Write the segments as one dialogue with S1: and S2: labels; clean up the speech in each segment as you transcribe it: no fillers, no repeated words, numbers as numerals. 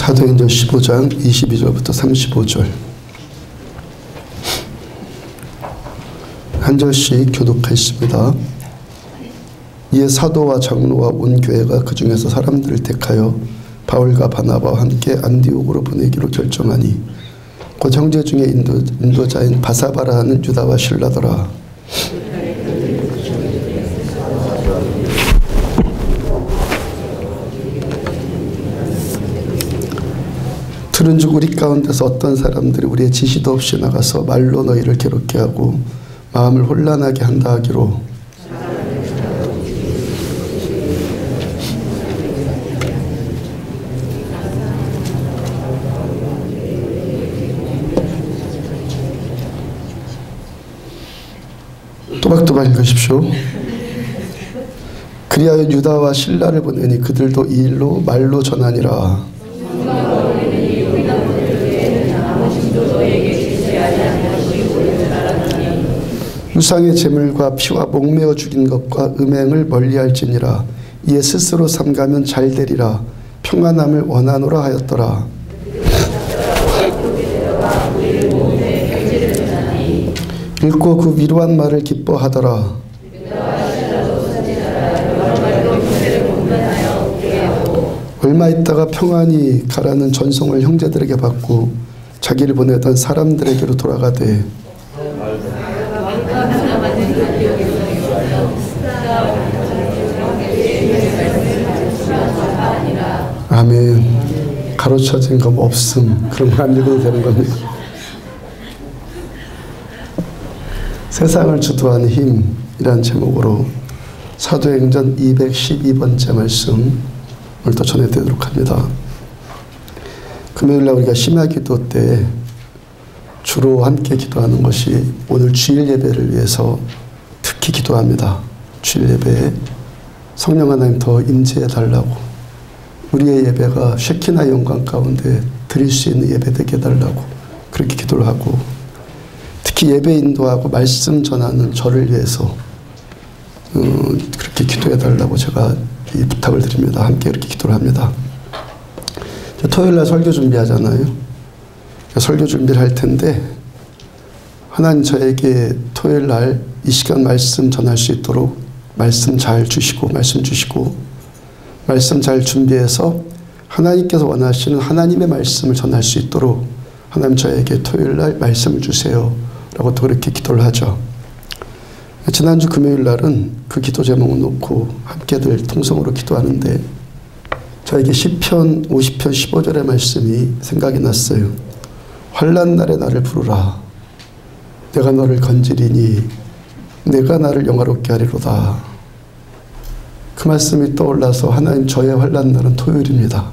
S1: 사도행전 15장 22절부터 35절 한 절씩 교독하겠습니다. 이에 사도와 장로와 온 교회가 그 중에서 사람들을 택하여 바울과 바나바와 함께 안디옥으로 보내기로 결정하니 곧 형제 중에 인도자인 바사바라 하는 유다와 실라더라. 들은즉 우리 가운데서 어떤 사람들이 우리의 지시도 없이 나가서 말로 너희를 괴롭게 하고 마음을 혼란하게 한다 하기로 또박또박 읽으십시오. 그리하여 유다와 실라를 보내니 그들도 이 일로 말로 전하니라. 우상의 제물과 피와 목매어 죽인 것과 음행을 멀리할지니라. 이에 스스로 삼가면 잘되리라. 평안함을 원하노라 하였더라. 읽고 그 위로한 말을 기뻐하더라. 얼마 있다가 평안히 가라는 전송을 형제들에게 받고 자기를 보내던 사람들에게로 돌아가되 아멘. 가로쳐진 거 없음. 그런 거 안 읽어도 되는 겁니다. 세상을 주도하는 힘이란 제목으로 사도행전 212번째 말씀 오늘 또 전해드리도록 합니다. 금요일날 우리가 심야기도 때 주로 함께 기도하는 것이 오늘 주일 예배를 위해서 특히 기도합니다. 주일 예배에 성령 하나님 더 임재해 달라고, 우리의 예배가 쉐키나 영광 가운데 드릴 수 있는 예배 되게 해달라고 그렇게 기도를 하고, 특히 예배 인도하고 말씀 전하는 저를 위해서 그렇게 기도해 달라고 제가 이 부탁을 드립니다. 함께 그렇게 기도를 합니다. 토요일날 설교 준비하잖아요. 설교 준비를 할 텐데 하나님 저에게 토요일날 이 시간 말씀 전할 수 있도록 말씀 잘 주시고 말씀 잘 준비해서 하나님께서 원하시는 하나님의 말씀을 전할 수 있도록 하나님 저에게 토요일날 말씀을 주세요 라고 또 그렇게 기도를 하죠. 지난주 금요일날은 그 기도 제목을 놓고 함께들 통성으로 기도하는데 저에게 시편 50편 15절의 말씀이 생각이 났어요. 환난 날에 나를 부르라. 내가 너를 건지리니 내가 나를 영화롭게 하리로다. 그 말씀이 떠올라서 하나님 저의 환난 날은 토요일입니다.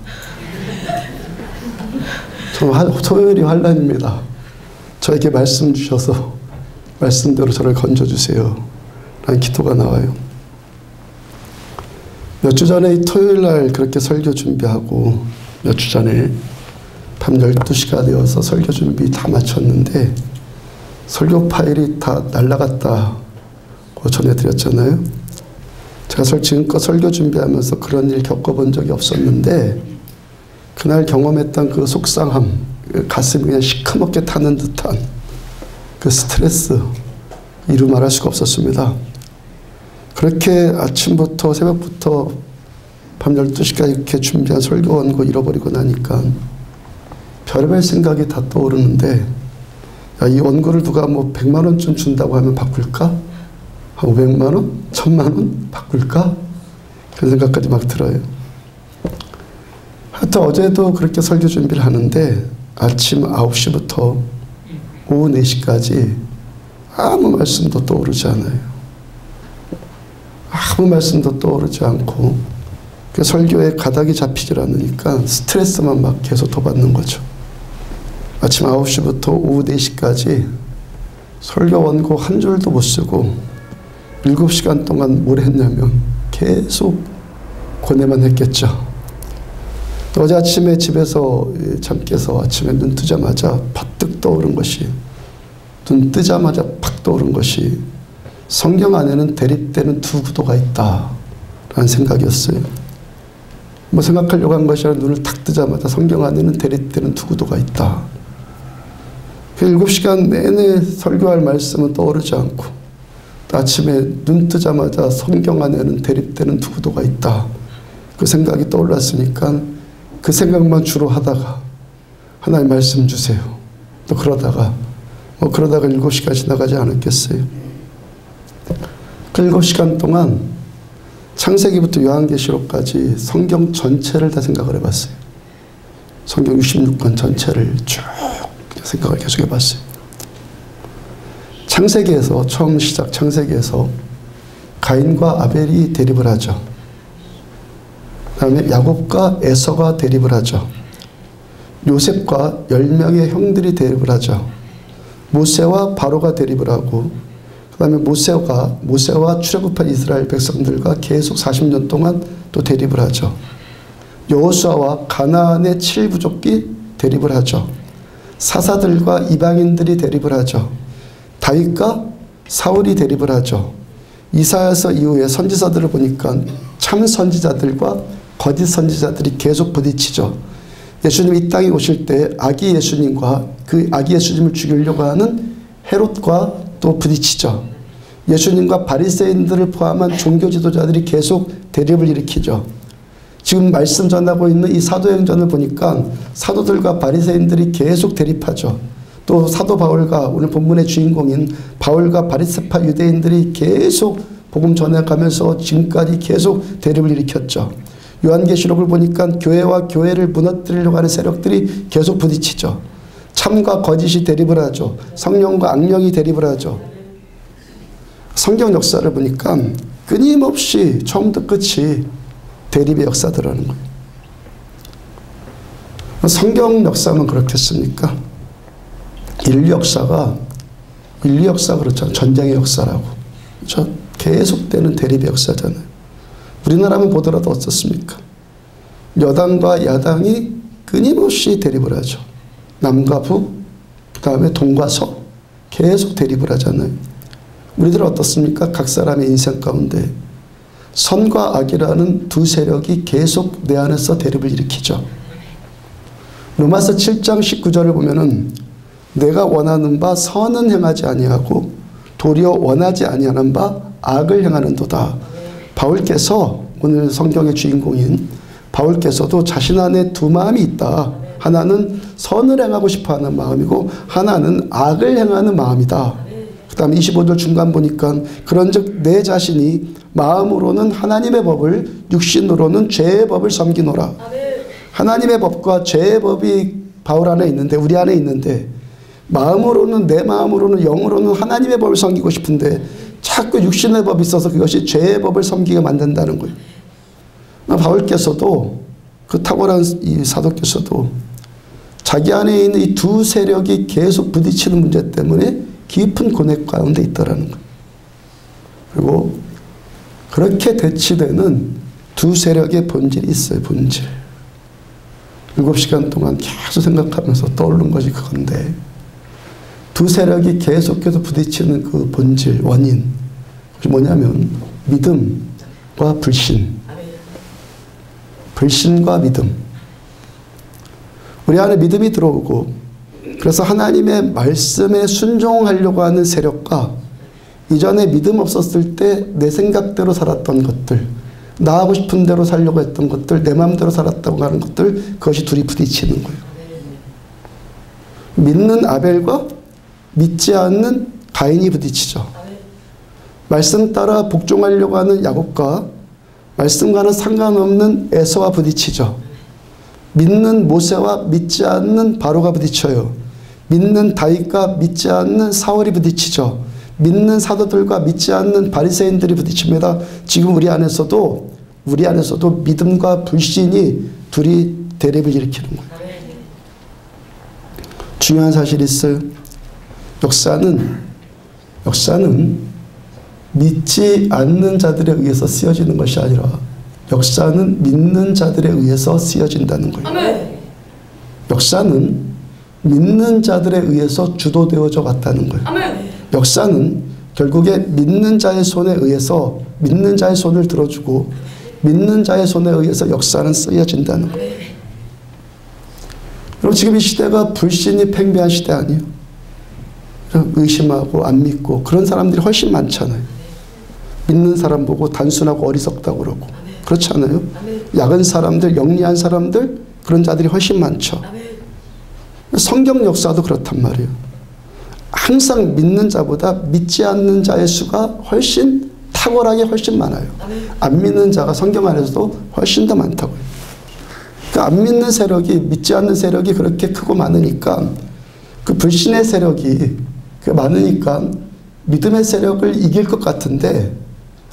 S1: 토요일이 환난입니다. 저에게 말씀 주셔서 말씀대로 저를 건져주세요 라는 기도가 나와요. 몇 주 전에 토요일날 그렇게 설교 준비하고 몇 주 전에 밤 12시가 되어서 설교 준비 다 마쳤는데 설교 파일이 다 날아갔다고 전해드렸잖아요. 제가 지금껏 설교 준비하면서 그런 일 겪어본 적이 없었는데 그날 경험했던 그 속상함, 가슴이 그냥 시커멓게 타는 듯한 그 스트레스 이루 말할 수가 없었습니다. 그렇게 아침부터 새벽부터 밤 12시까지 이렇게 준비한 설교 원고 잃어버리고 나니까 별의별 생각이 다 떠오르는데, 야, 이 원고를 누가 뭐 100만 원쯤 준다고 하면 바꿀까? 한 500만 원? 1000만 원? 바꿀까? 그런 생각까지 막 들어요. 하여튼 어제도 그렇게 설교 준비를 하는데 아침 9시부터 오후 4시까지 아무 말씀도 떠오르지 않아요. 아무 말씀도 떠오르지 않고 그 설교에 가닥이 잡히질 않으니까 스트레스만 막 계속 더 받는 거죠. 아침 9시부터 오후 4시까지 설교 원고 한 줄도 못 쓰고 7시간 동안 뭘 했냐면 계속 고뇌만 했겠죠. 어제 아침에 집에서 잠 깨서 아침에 눈 뜨자마자 퍼뜩 떠오른 것이, 눈 뜨자마자 팍 떠오른 것이 성경 안에는 대립되는 두 구도가 있다라는 생각이었어요. 뭐 생각하려고 한 것이 아니라 눈을 탁 뜨자마자 성경 안에는 대립되는 두 구도가 있다. 7시간 내내 설교할 말씀은 떠오르지 않고 아침에 눈 뜨자마자 성경 안에는 대립되는 두 구도가 있다. 그 생각이 떠올랐으니까 그 생각만 주로 하다가 하나님 말씀 주세요. 또 그러다가 7시간 지나가지 않았겠어요. 그 7시간 동안 창세기부터 요한계시록까지 성경 전체를 다 생각을 해봤어요. 성경 66권 전체를 쭉 생각을 계속 해봤어요. 창세기에서 처음 시작 창세기에서 가인과 아벨이 대립을 하죠. 그 다음에 야곱과 에서가 대립을 하죠. 요셉과 10명의 형들이 대립을 하죠. 모세와 바로가 대립을 하고 그 다음에 모세와 출애굽한 이스라엘 백성들과 계속 40년 동안 또 대립을 하죠. 여호수아와 가나안의 7부족이 대립을 하죠. 사사들과 이방인들이 대립을 하죠. 다윗과 사울이 대립을 하죠. 이사야서 이후에 선지서들을 보니까 참 선지자들과 거짓 선지자들이 계속 부딪히죠. 예수님이 이 땅에 오실 때 아기 예수님과 그 아기 예수님을 죽이려고 하는 헤롯과 또 부딪히죠. 예수님과 바리새인들을 포함한 종교 지도자들이 계속 대립을 일으키죠. 지금 말씀 전하고 있는 이 사도행전을 보니까 사도들과 바리새인들이 계속 대립하죠. 또 사도 바울과 오늘 본문의 주인공인 바울과 바리새파 유대인들이 계속 복음 전해가면서 지금까지 계속 대립을 일으켰죠. 요한계시록을 보니까 교회와 교회를 무너뜨리려고 하는 세력들이 계속 부딪히죠. 참과 거짓이 대립을 하죠. 성령과 악령이 대립을 하죠. 성경 역사를 보니까 끊임없이 처음부터 끝이 대립의 역사더라는 거예요. 성경 역사만 그렇겠습니까? 인류 역사가 그렇잖아요. 전쟁의 역사라고. 그렇죠? 계속되는 대립의 역사잖아요. 우리나라만 보더라도 어떻습니까? 여당과 야당이 끊임없이 대립을 하죠. 남과 북, 그 다음에 동과 서 계속 대립을 하잖아요. 우리들은 어떻습니까? 각 사람의 인생 가운데 선과 악이라는 두 세력이 계속 내 안에서 대립을 일으키죠. 로마서 7장 19절을 보면은 내가 원하는 바 선은 행하지 아니하고 도리어 원하지 아니하는 바 악을 행하는도다. 바울께서 오늘 성경의 주인공인 바울께서도 자신 안에 두 마음이 있다. 하나는 선을 행하고 싶어하는 마음이고 하나는 악을 행하는 마음이다. 그 다음에 25절 중간 보니까 그런즉 내 자신이 마음으로는 하나님의 법을 육신으로는 죄의 법을 섬기노라. 하나님의 법과 죄의 법이 바울 안에 있는데 우리 안에 있는데 마음으로는 내 마음으로는 영으로는 하나님의 법을 섬기고 싶은데 자꾸 육신의 법이 있어서 그것이 죄의 법을 섬기게 만든다는 거예요. 바울께서도 그 탁월한 이 사도께서도 자기 안에 있는 이 두 세력이 계속 부딪히는 문제 때문에 깊은 고뇌 가운데 있다라는 거예요. 그리고 그렇게 대치되는 두 세력의 본질이 있어요. 본질. 7시간 동안 계속 생각하면서 떠오른 것이 그건데 두 세력이 계속해서 부딪히는 그 본질, 원인 그것이 뭐냐면 믿음과 불신. 불신과 믿음. 우리 안에 믿음이 들어오고 그래서 하나님의 말씀에 순종하려고 하는 세력과 이전에 믿음 없었을 때 내 생각대로 살았던 것들, 나 하고 싶은 대로 살려고 했던 것들, 내 마음대로 살았다고 하는 것들, 그것이 둘이 부딪히는 거예요. 믿는 아벨과 믿지 않는 가인이 부딪히죠. 말씀 따라 복종하려고 하는 야곱과 말씀과는 상관없는 에서와 부딪히죠. 믿는 모세와 믿지 않는 바로가 부딪혀요. 믿는 다윗과 믿지 않는 사울이 부딪히죠. 믿는 사도들과 믿지 않는 바리새인들이 부딪힙니다. 지금 우리 안에서도 믿음과 불신이 둘이 대립을 일으키는 거예요. 중요한 사실이 있어요. 역사는 믿지 않는 자들에 의해서 쓰여지는 것이 아니라 역사는 믿는 자들에 의해서 쓰여진다는 거예요. 아멘. 역사는 믿는 자들에 의해서 주도되어져 왔다는 거예요. 아멘. 역사는 결국에 믿는 자의 손에 의해서 믿는 자의 손을 들어주고 믿는 자의 손에 의해서 역사는 쓰여진다는 거예요. 그럼 지금 이 시대가 불신이 팽배한 시대 아니에요? 의심하고 안 믿고 그런 사람들이 훨씬 많잖아요. 믿는 사람 보고 단순하고 어리석다고 그러고. 그렇지 않아요? 약은 사람들, 영리한 사람들, 그런 자들이 훨씬 많죠. 성경 역사도 그렇단 말이에요. 항상 믿는 자보다 믿지 않는 자의 수가 훨씬 탁월하게 훨씬 많아요. 안 믿는 자가 성경 안에서도 훨씬 더 많다고요. 그러니까 안 믿는 세력이, 믿지 않는 세력이 그렇게 크고 많으니까 그 불신의 세력이 많으니까 믿음의 세력을 이길 것 같은데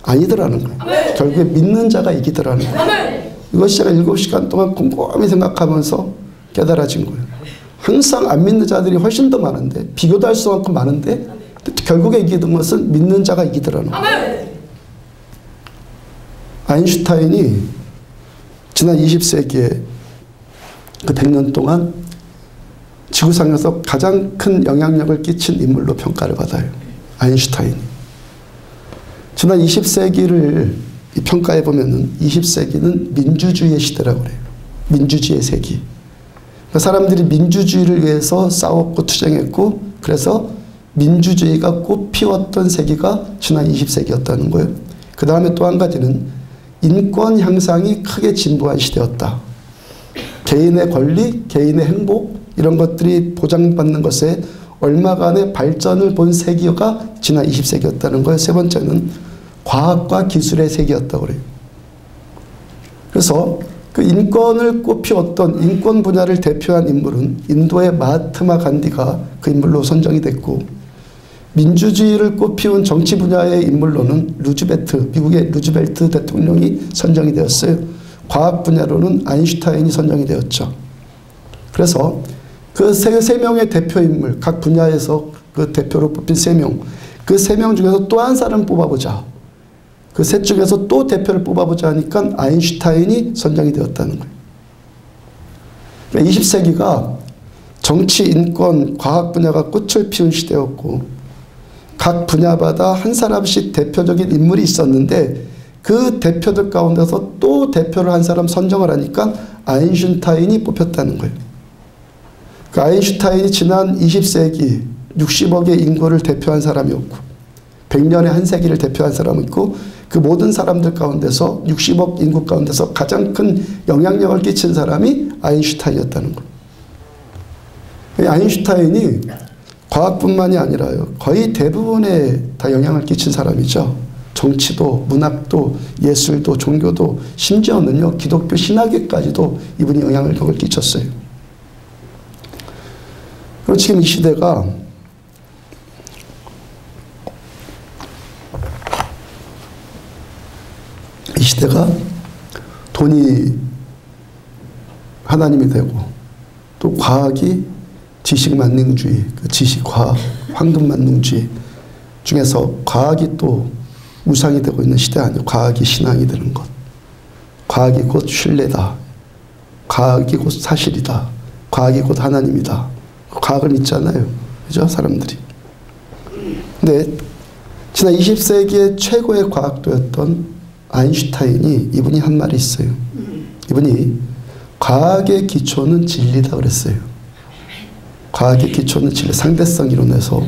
S1: 아니더라는 거예요. 결국에 믿는 자가 이기더라는 거예요. 이것이 제가 7시간 동안 곰곰이 생각하면서 깨달아진 거예요. 항상 안 믿는 자들이 훨씬 더 많은데, 비교도 할 수 없고 많은데 결국에 이기는 것은 믿는 자가 이기더라는 거예요. 아인슈타인이 지난 20세기에 그 100년 동안 지구상에서 가장 큰 영향력을 끼친 인물로 평가를 받아요. 아인슈타인이. 지난 20세기를 평가해 보면은 20세기는 민주주의의 시대라고 그래요. 민주주의의 세기. 그러니까 사람들이 민주주의를 위해서 싸웠고 투쟁했고, 그래서 민주주의가 꽃피웠던 세기가 지난 20세기였다는 거예요. 그 다음에 또 한 가지는 인권 향상이 크게 진보한 시대였다. 개인의 권리, 개인의 행복 이런 것들이 보장받는 것에 얼마간의 발전을 본 세기가 지난 20세기였다는 거예요. 세 번째는 과학과 기술의 세기였다고 그래요. 그래서 그 인권을 꽃피웠던 인권 분야를 대표한 인물은 인도의 마하트마 간디가 그 인물로 선정이 됐고, 민주주의를 꽃피운 정치 분야의 인물로는 미국의 루즈벨트 대통령이 선정이 되었어요. 과학 분야로는 아인슈타인이 선정이 되었죠. 그래서 그 세 명의 대표 인물, 각 분야에서 그 대표로 뽑힌 3명, 그 3명 중에서 또 한 사람 뽑아보자. 그 셋 중에서 또 대표를 뽑아보자 하니까 아인슈타인이 선정이 되었다는 거예요. 그러니까 20세기가 정치, 인권, 과학 분야가 꽃을 피운 시대였고, 각 분야마다 한 사람씩 대표적인 인물이 있었는데 그 대표들 가운데서 또 대표를 한 사람 선정을 하니까 아인슈타인이 뽑혔다는 거예요. 그 아인슈타인이 지난 20세기 60억의 인구를 대표한 사람이었고, 100년의 한 세기를 대표한 사람이 있고, 그 모든 사람들 가운데서 60억 인구 가운데서 가장 큰 영향력을 끼친 사람이 아인슈타인이었다는 거예요. 아인슈타인이 과학뿐만이 아니라요, 거의 대부분에 다 영향을 끼친 사람이죠. 정치도, 문학도, 예술도, 종교도, 심지어는요 기독교 신학에까지도 이분이 영향력을 끼쳤어요. 그리고 지금 이 시대가 돈이 하나님이 되고, 또 과학이 지식만능주의, 지식과학, 황금만능주의 중에서 과학이 또 우상이 되고 있는 시대 아니에요. 과학이 신앙이 되는 것. 과학이 곧 신뢰다. 과학이 곧 사실이다. 과학이 곧 하나님이다. 과학을 믿잖아요. 그죠? 사람들이. 근데 지난 20세기의 최고의 과학도였던 아인슈타인이, 이분이 한 말이 있어요. 이분이 과학의 기초는 진리다 그랬어요. 과학의 기초는 진리, 상대성 이론에서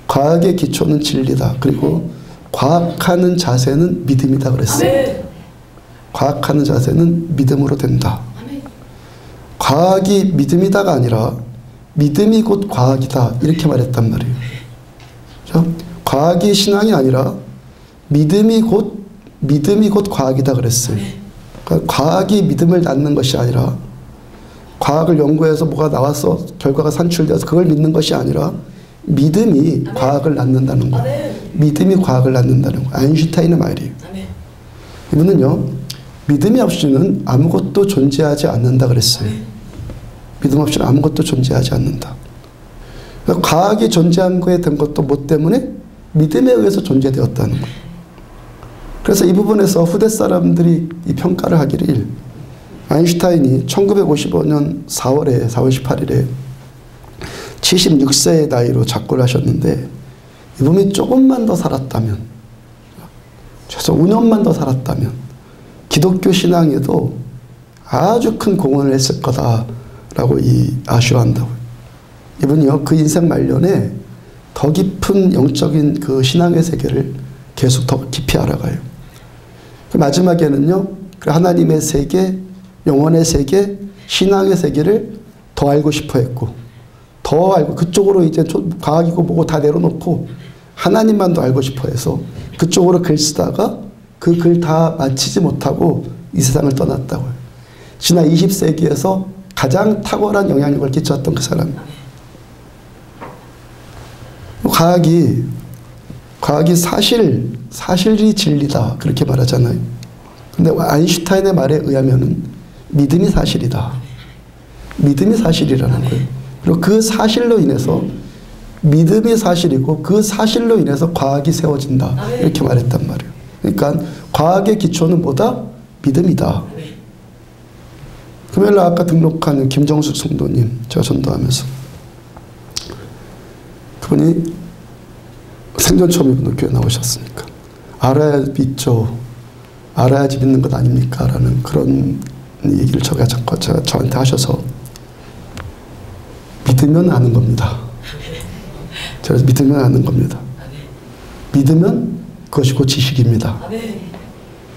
S1: 과학의 기초는 진리다. 그리고 과학하는 자세는 믿음이다 그랬어요. 과학하는 자세는 믿음으로 된다. 과학이 믿음이다가 아니라 믿음이 곧 과학이다 이렇게 말했단 말이에요. 그렇죠? 과학이 신앙이 아니라 믿음이 곧 과학이다 그랬어요. 그러니까 과학이 믿음을 낳는 것이 아니라, 과학을 연구해서 뭐가 나와서 결과가 산출되어서 그걸 믿는 것이 아니라 믿음이 과학을 낳는다는 거예요. 믿음이 과학을 낳는다는 거예요. 아인슈타인의 말이에요. 이분은요, 믿음이 없이는 아무것도 존재하지 않는다 그랬어요. 믿음 없이는 아무것도 존재하지 않는다. 그러니까 과학이 존재한 거에 된 것도 뭐 때문에? 믿음에 의해서 존재되었다는 거예요. 그래서 이 부분에서 후대 사람들이 이 평가를 하기를, 아인슈타인이 1955년 4월 18일에 76세의 나이로 작고를 하셨는데, 이분이 조금만 더 살았다면, 최소 5년만 더 살았다면 기독교 신앙에도 아주 큰 공헌을 했을 거다라고 아쉬워한다고요. 이분이요, 그 인생 말년에 더 깊은 영적인 그 신앙의 세계를 계속 더 깊이 알아가요. 그 마지막에는요, 하나님의 세계, 영혼의 세계, 신앙의 세계를 더 알고 싶어 했고, 더 알고, 그쪽으로 이제 과학이고 뭐고 다 내려놓고 하나님만도 알고 싶어 해서 그쪽으로 글 쓰다가 그 글 다 마치지 못하고 이 세상을 떠났다고요. 지난 20세기에서 가장 탁월한 영향력을 끼쳤던 그 사람. 과학이 사실이 진리다 그렇게 말하잖아요. 근데 아인슈타인의 말에 의하면은 믿음이 사실이다. 믿음이 사실이라는 거예요. 그리고 그 사실로 인해서 믿음이 사실이고 그 사실로 인해서 과학이 세워진다 이렇게 말했단 말이에요. 그러니까 과학의 기초는 뭐다? 믿음이다. 금요일 아까 등록한 김정숙 성도님 제가 전도하면서 그분이 생전 처음 이분 교회 나오셨으니까 알아야 믿죠. 알아야지 믿는 것 아닙니까? 라는 그런 얘기를 제가 저한테 하셔서 믿으면 아는 겁니다. 제가 믿으면 아는 겁니다. 믿으면 그것이 곧 지식입니다.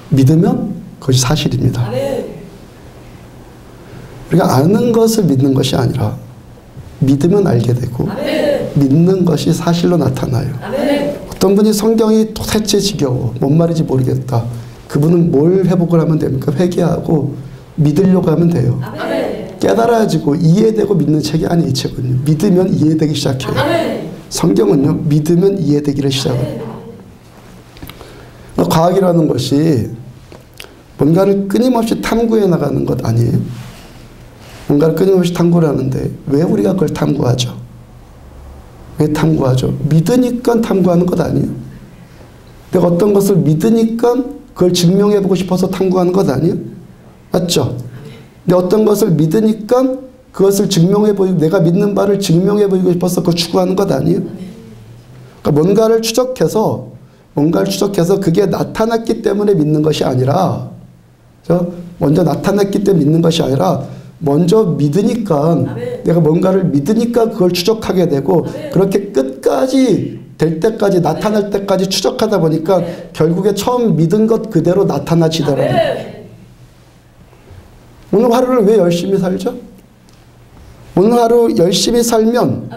S1: 믿으면 그것이 사실입니다. 우리가 아는 것을 믿는 것이 아니라 믿으면 알게 되고 믿는 것이 사실로 나타나요. 어떤 분이 성경이 도대체 지겨워 뭔 말인지 모르겠다. 그분은 뭘 회복을 하면 됩니까? 회개하고 믿으려고 하면 돼요. 깨달아지고 이해되고 믿는 책이 아니에요. 이 책은요. 믿으면 이해되기 시작해요. 성경은요. 믿으면 이해되기를 시작해요. 과학이라는 것이 뭔가를 끊임없이 탐구해 나가는 것 아니에요? 뭔가를 끊임없이 탐구를 하는데 왜 우리가 그걸 탐구하죠? 왜 탐구하죠? 믿으니까 탐구하는 것 아니에요? 내가 어떤 것을 믿으니까 그걸 증명해보고 싶어서 탐구하는 것 아니에요? 맞죠? 근데 어떤 것을 믿으니까 그것을 증명해보이고 내가 믿는 바를 증명해보이고 싶어서 그걸 추구하는 것 아니에요? 그러니까 뭔가를 추적해서 그게 나타났기 때문에 믿는 것이 아니라 먼저 나타났기 때문에 믿는 것이 아니라 먼저 믿으니까 내가 뭔가를 믿으니까 그걸 추적하게 되고 그렇게 끝까지 될 때까지 나타날 때까지 추적하다 보니까 결국에 처음 믿은 것 그대로 나타나지더라고요. 오늘 하루를 왜 열심히 살죠? 오늘 하루 열심히 살면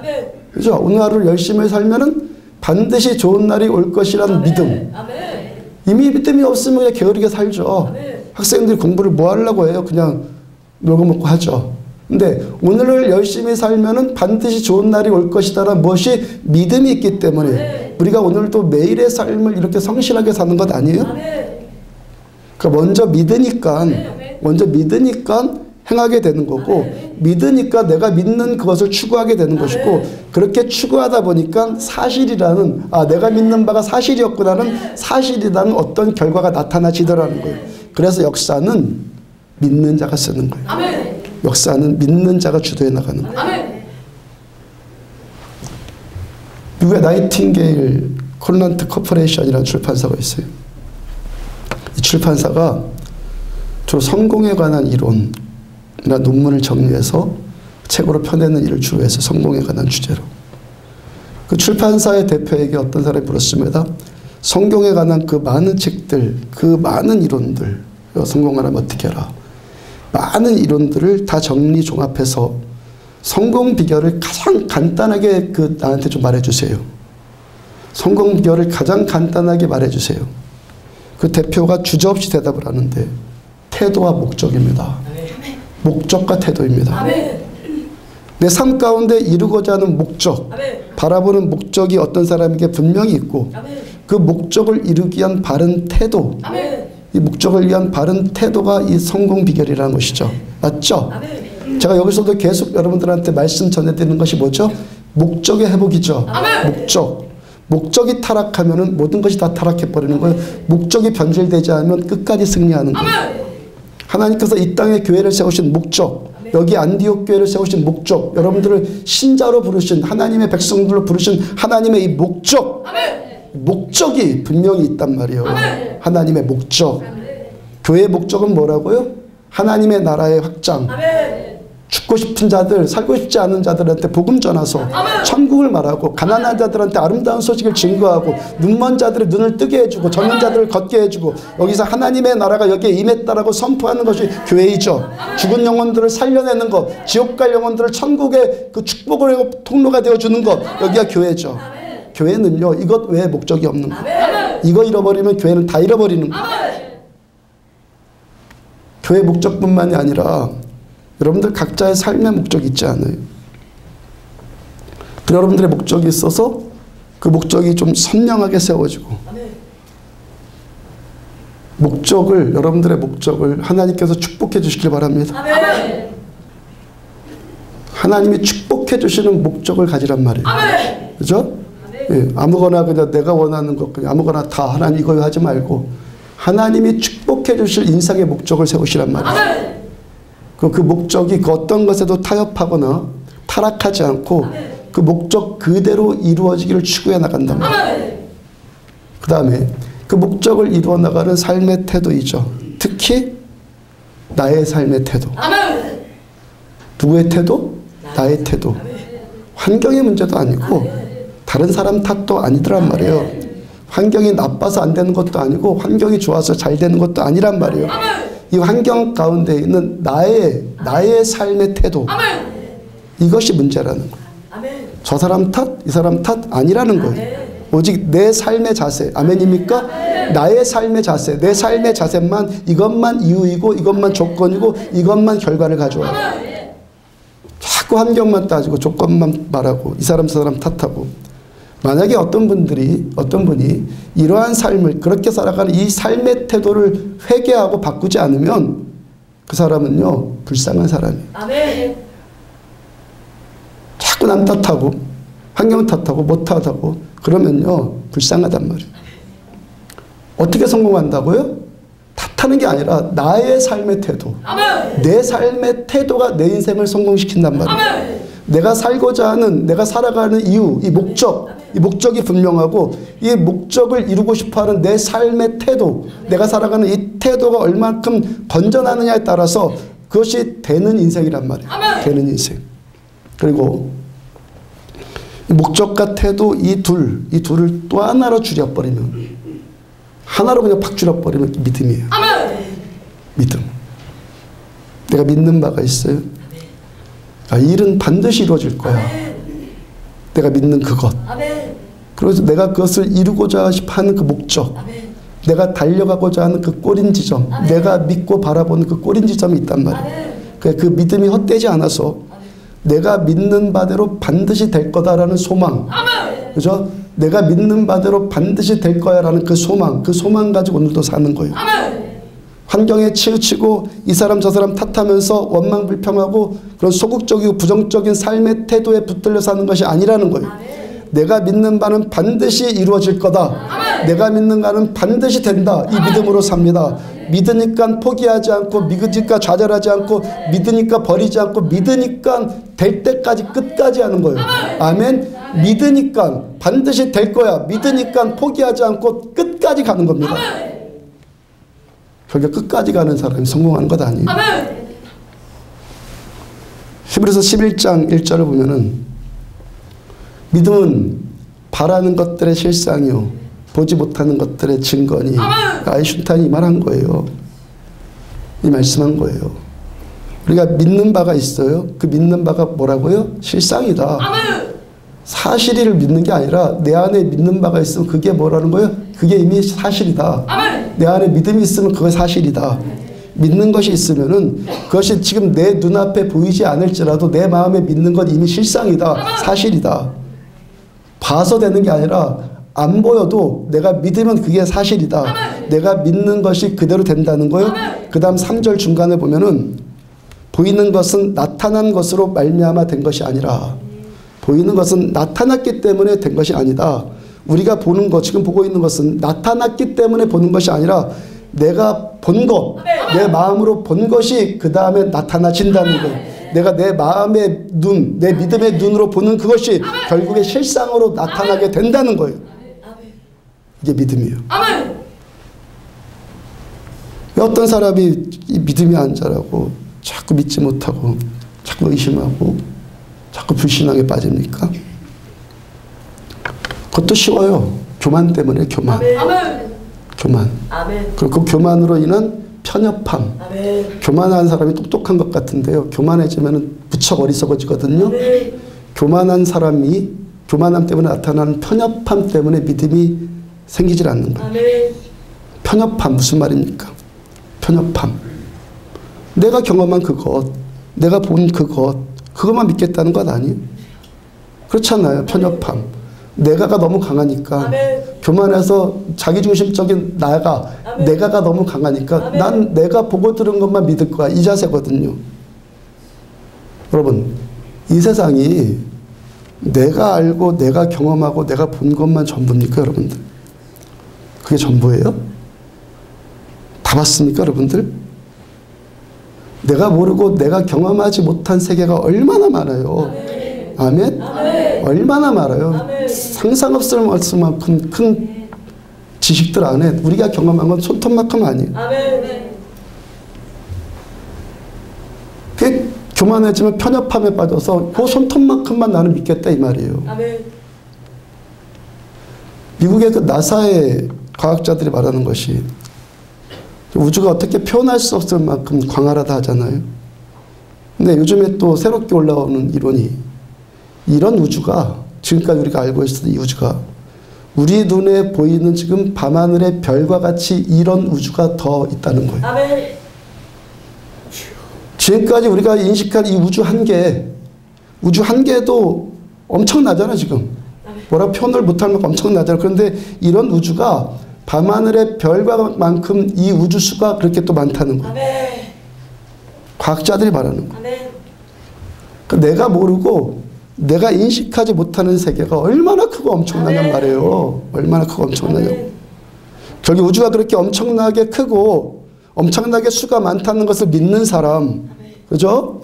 S1: 그죠? 오늘 하루를 열심히 살면은 반드시 좋은 날이 올 것이라는 믿음. 이미 믿음이 없으면 그냥 게으르게 살죠. 학생들이 공부를 뭐 하려고 해요? 그냥 놀고 먹고 하죠. 근데 오늘을 열심히 살면은 반드시 좋은 날이 올 것이다라는 무엇이 믿음이 있기 때문에 우리가 오늘도 매일의 삶을 이렇게 성실하게 사는 것 아니에요? 그러니까 먼저 믿으니까 행하게 되는 거고 믿으니까 내가 믿는 그것을 추구하게 되는 것이고 그렇게 추구하다 보니까 사실이라는 내가 믿는 바가 사실이었구나는 사실이라는 어떤 결과가 나타나지더라는 거예요. 그래서 역사는 믿는 자가 쓰는 거예요. 역사는 믿는 자가 주도해 나가는 거예요. 미국의 나이팅게일 콜란트 코퍼레이션이라는 출판사가 있어요. 이 출판사가 주로 성공에 관한 이론 논문을 정리해서 책으로 펴내는 일을 주로 해서 성공에 관한 주제로 그 출판사의 대표에게 어떤 사람이 물었습니다. 성공에 관한 그 많은 책들, 그 많은 이론들 성공하려면 어떻게 해라. 많은 이론들을 다 정리 종합해서 성공 비결을 가장 간단하게 나한테 좀 말해주세요. 성공 비결을 가장 간단하게 말해주세요. 그 대표가 주저없이 대답을 하는데 태도와 목적입니다. 목적과 태도입니다. 내 삶 가운데 이루고자 하는 목적, 바라보는 목적이 어떤 사람에게 분명히 있고 그 목적을 이루기 위한 바른 태도, 이 목적을 위한 바른 태도가 이 성공 비결이라는 것이죠. 맞죠? 제가 여기서도 계속 여러분들한테 말씀 전해드리는 것이 뭐죠? 목적의 회복이죠. 목적이 타락하면은 모든 것이 다 타락해버리는 거예요. 목적이 변질되지 않으면 끝까지 승리하는 거예요. 하나님께서 이 땅에 교회를 세우신 목적, 여기 안디옥 교회를 세우신 목적, 여러분들을 신자로 부르신 하나님의 백성들로 부르신 하나님의 이 목적이 분명히 있단 말이에요. 하나님의 목적. 교회의 목적은 뭐라고요? 하나님의 나라의 확장.
S2: 아멘.
S1: 죽고 싶은 자들, 살고 싶지 않은 자들한테 복음 전하서 천국을 말하고, 가난한 자들한테 아름다운 소식을 증거하고, 눈먼 자들의 눈을 뜨게 해주고, 젊은 자들을 걷게 해주고, 여기서 하나님의 나라가 여기에 임했다라고 선포하는 것이 교회이죠. 죽은 영혼들을 살려내는 것, 지옥 갈 영혼들을 천국의 그 축복의 통로가 되어주는 것, 여기가 교회죠. 교회는요, 이것 외에 목적이 없는 거예요. 이거 잃어버리면 교회는 다 잃어버리는 거예요. 교회 목적뿐만이 아니라 여러분들 각자의 삶의 목적이 있지 않아요? 여러분들의 목적이 있어서 그 목적이 좀 선명하게 세워지고, 목적을, 여러분들의 목적을 하나님께서 축복해 주시길 바랍니다. 하나님이 축복해 주시는 목적을 가지란 말이에요. 그죠? 예, 아무거나 그냥 내가 원하는 것, 그냥 아무거나 다 하나님 이거 하지 말고 하나님이 축복해 주실 인생의 목적을 세우시란 말이에요. 그 목적이 그 어떤 것에도 타협하거나 타락하지 않고 그 목적 그대로 이루어지기를 추구해 나간단 말이에요. 그 다음에 그 목적을 이루어 나가는 삶의 태도이죠. 특히 나의 삶의 태도. 누구의 태도? 나의 태도. 환경의 문제도 아니고 다른 사람 탓도 아니더란 말이에요. 환경이 나빠서 안 되는 것도 아니고 환경이 좋아서 잘 되는 것도 아니란 말이에요. 이 환경 가운데 있는 나의 삶의 태도, 이것이 문제라는 거예요. 저 사람 탓, 이 사람 탓 아니라는 거예요. 오직 내 삶의 자세, 아멘입니까? 나의 삶의 자세, 내 삶의 자세만, 이것만 이유이고 이것만 조건이고 이것만 결과를 가져와요. 자꾸 환경만 따지고 조건만 말하고 이 사람 저 사람 탓하고, 만약에 어떤 분이 이러한 삶을, 그렇게 살아가는 이 삶의 태도를 회개하고 바꾸지 않으면 그 사람은요, 불쌍한 사람이에요. 아멘. 자꾸 남 탓하고 환경 탓하고 못하다고 그러면요, 불쌍하단 말이에요. 어떻게 성공한다고요? 탓하는 게 아니라 나의 삶의 태도, 아멘. 내 삶의 태도가 내 인생을 성공시킨단 말이에요. 아멘. 내가 살고자 하는, 내가 살아가는 이유, 이 목적이 분명하고 이 목적을 이루고 싶어하는 내 삶의 태도, 내가 살아가는 이 태도가 얼만큼 건전하느냐에 따라서 그것이 되는 인생이란 말이에요. 되는 인생. 그리고 목적과 태도, 이 둘을 또 하나로 줄여버리면, 하나로 그냥 팍 줄여버리면 믿음이에요. 믿음. 내가 믿는 바가 있어요. 이 일은 반드시 이루어질 거야. 내가 믿는 그것. 그래서 내가 그것을 이루고자 하는 그 목적, 내가 달려가고자 하는 그 꼬린 지점, 내가 믿고 바라보는 그 꼬린 지점이 있단 말이에요. 그 믿음이 헛되지 않아서 내가 믿는 바대로 반드시 될 거다라는 소망, 그죠? 내가 믿는 바대로 반드시 될 거야라는 그 소망 가지고 오늘도 사는 거예요. 환경에 치우치고 이 사람 저 사람 탓하면서 원망불평하고 그런 소극적이고 부정적인 삶의 태도에 붙들려 사는 것이 아니라는 거예요. 내가 믿는 바는 반드시 이루어질 거다. 내가 믿는 바는 반드시 된다. 이 믿음으로 삽니다. 믿으니까 포기하지 않고, 믿으니까 좌절하지 않고, 믿으니까 버리지 않고, 믿으니까 될 때까지 끝까지 하는 거예요. 아멘. 믿으니까 반드시 될 거야. 믿으니까 포기하지 않고 끝까지 가는 겁니다. 결국 끝까지 가는 사람이 성공하는 것 아니에요. 히브리서 11장 1절을 보면은, 믿음은 바라는 것들의 실상이요 보지 못하는 것들의 증거니, 아이슌탄이 말한 거예요. 이 말씀한 거예요. 우리가 믿는 바가 있어요. 그 믿는 바가 뭐라고요? 실상이다. 사실을 믿는 게 아니라 내 안에 믿는 바가 있으면 그게 뭐라는 거예요? 그게 이미 사실이다. 내 안에 믿음이 있으면 그게 사실이다. 믿는 것이 있으면은 그것이 지금 내 눈앞에 보이지 않을지라도 내 마음에 믿는 건 이미 실상이다. 사실이다. 봐서 되는 게 아니라 안 보여도 내가 믿으면 그게 사실이다. 내가 믿는 것이 그대로 된다는 거예요. 그 다음 3절 중간에 보면은, 보이는 것은 나타난 것으로 말미암아 된 것이 아니라, 보이는 것은 나타났기 때문에 된 것이 아니다. 우리가 보는 것, 지금 보고 있는 것은 나타났기 때문에 보는 것이 아니라 내가 본 것, 내 마음으로 본 것이 그 다음에 나타나진다는 거예요. 내가 내 마음의 눈, 내 믿음의 눈으로 보는 그것이 결국에 실상으로 나타나게 된다는 거예요. 이게 믿음이에요. 어떤 사람이 이 믿음이 안 자라고 자꾸 믿지 못하고 자꾸 의심하고 자꾸 불신앙에 빠집니까? 그것도 쉬워요. 교만 때문에 교만.
S2: 아멘.
S1: 교만.
S2: 아멘.
S1: 그리고 그 교만으로 인한 편협함.
S2: 아멘.
S1: 교만한 사람이 똑똑한 것 같은데요. 교만해지면 무척 어리석어지거든요.
S2: 아멘.
S1: 교만한 사람이 교만함 때문에 나타나는 편협함 때문에 믿음이 생기질 않는 거예요.
S2: 아멘.
S1: 편협함 무슨 말입니까? 편협함. 내가 경험한 그것, 내가 본 그것만 믿겠다는 것 아니에요? 그렇잖아요. 편협함. 내가가 너무 강하니까.
S2: 아멘.
S1: 교만해서 자기중심적인 내가가 너무 강하니까
S2: 아멘.
S1: 난 내가 보고 들은 것만 믿을 거야. 이 자세거든요. 여러분, 이 세상이 내가 알고 내가 경험하고 내가 본 것만 전부입니까, 여러분들? 그게 전부예요? 다 봤습니까, 여러분들? 내가 모르고 내가 경험하지 못한 세계가 얼마나 많아요. 아멘?
S2: 아멘.
S1: 얼마나 많아요.
S2: 아멘.
S1: 상상 없을 만큼 큰 지식들 안에 우리가 경험한 건 손톱만큼 아니에요.
S2: 아멘.
S1: 그게 교만해지면 편협함에 빠져서 그 손톱만큼만 나는 믿겠다 이 말이에요.
S2: 아멘.
S1: 미국의 그 나사의 과학자들이 말하는 것이 우주가 어떻게 표현할 수 없을 만큼 광활하다 하잖아요. 근데 요즘에 또 새롭게 올라오는 이론이 이런 우주가 지금까지 우리가 알고 있었던 이 우주가 우리 눈에 보이는 지금 밤하늘의 별과 같이 이런 우주가 더 있다는 거예요.
S2: 아멘.
S1: 지금까지 우리가 인식한 이 우주 한계도 엄청나잖아 지금. 뭐라 표현을 못할 만큼 엄청나잖아. 그런데 이런 우주가 밤하늘의 별과 만큼 이 우주수가 그렇게 또 많다는 거예요.
S2: 아멘.
S1: 과학자들이 말하는 거예요.
S2: 아멘.
S1: 그러니까 내가 모르고 내가 인식하지 못하는 세계가 얼마나 크고 엄청나냔 말이에요. 얼마나 크고 엄청나냐고. 저기 우주가 그렇게 엄청나게 크고 엄청나게 수가 많다는 것을 믿는 사람, 그죠?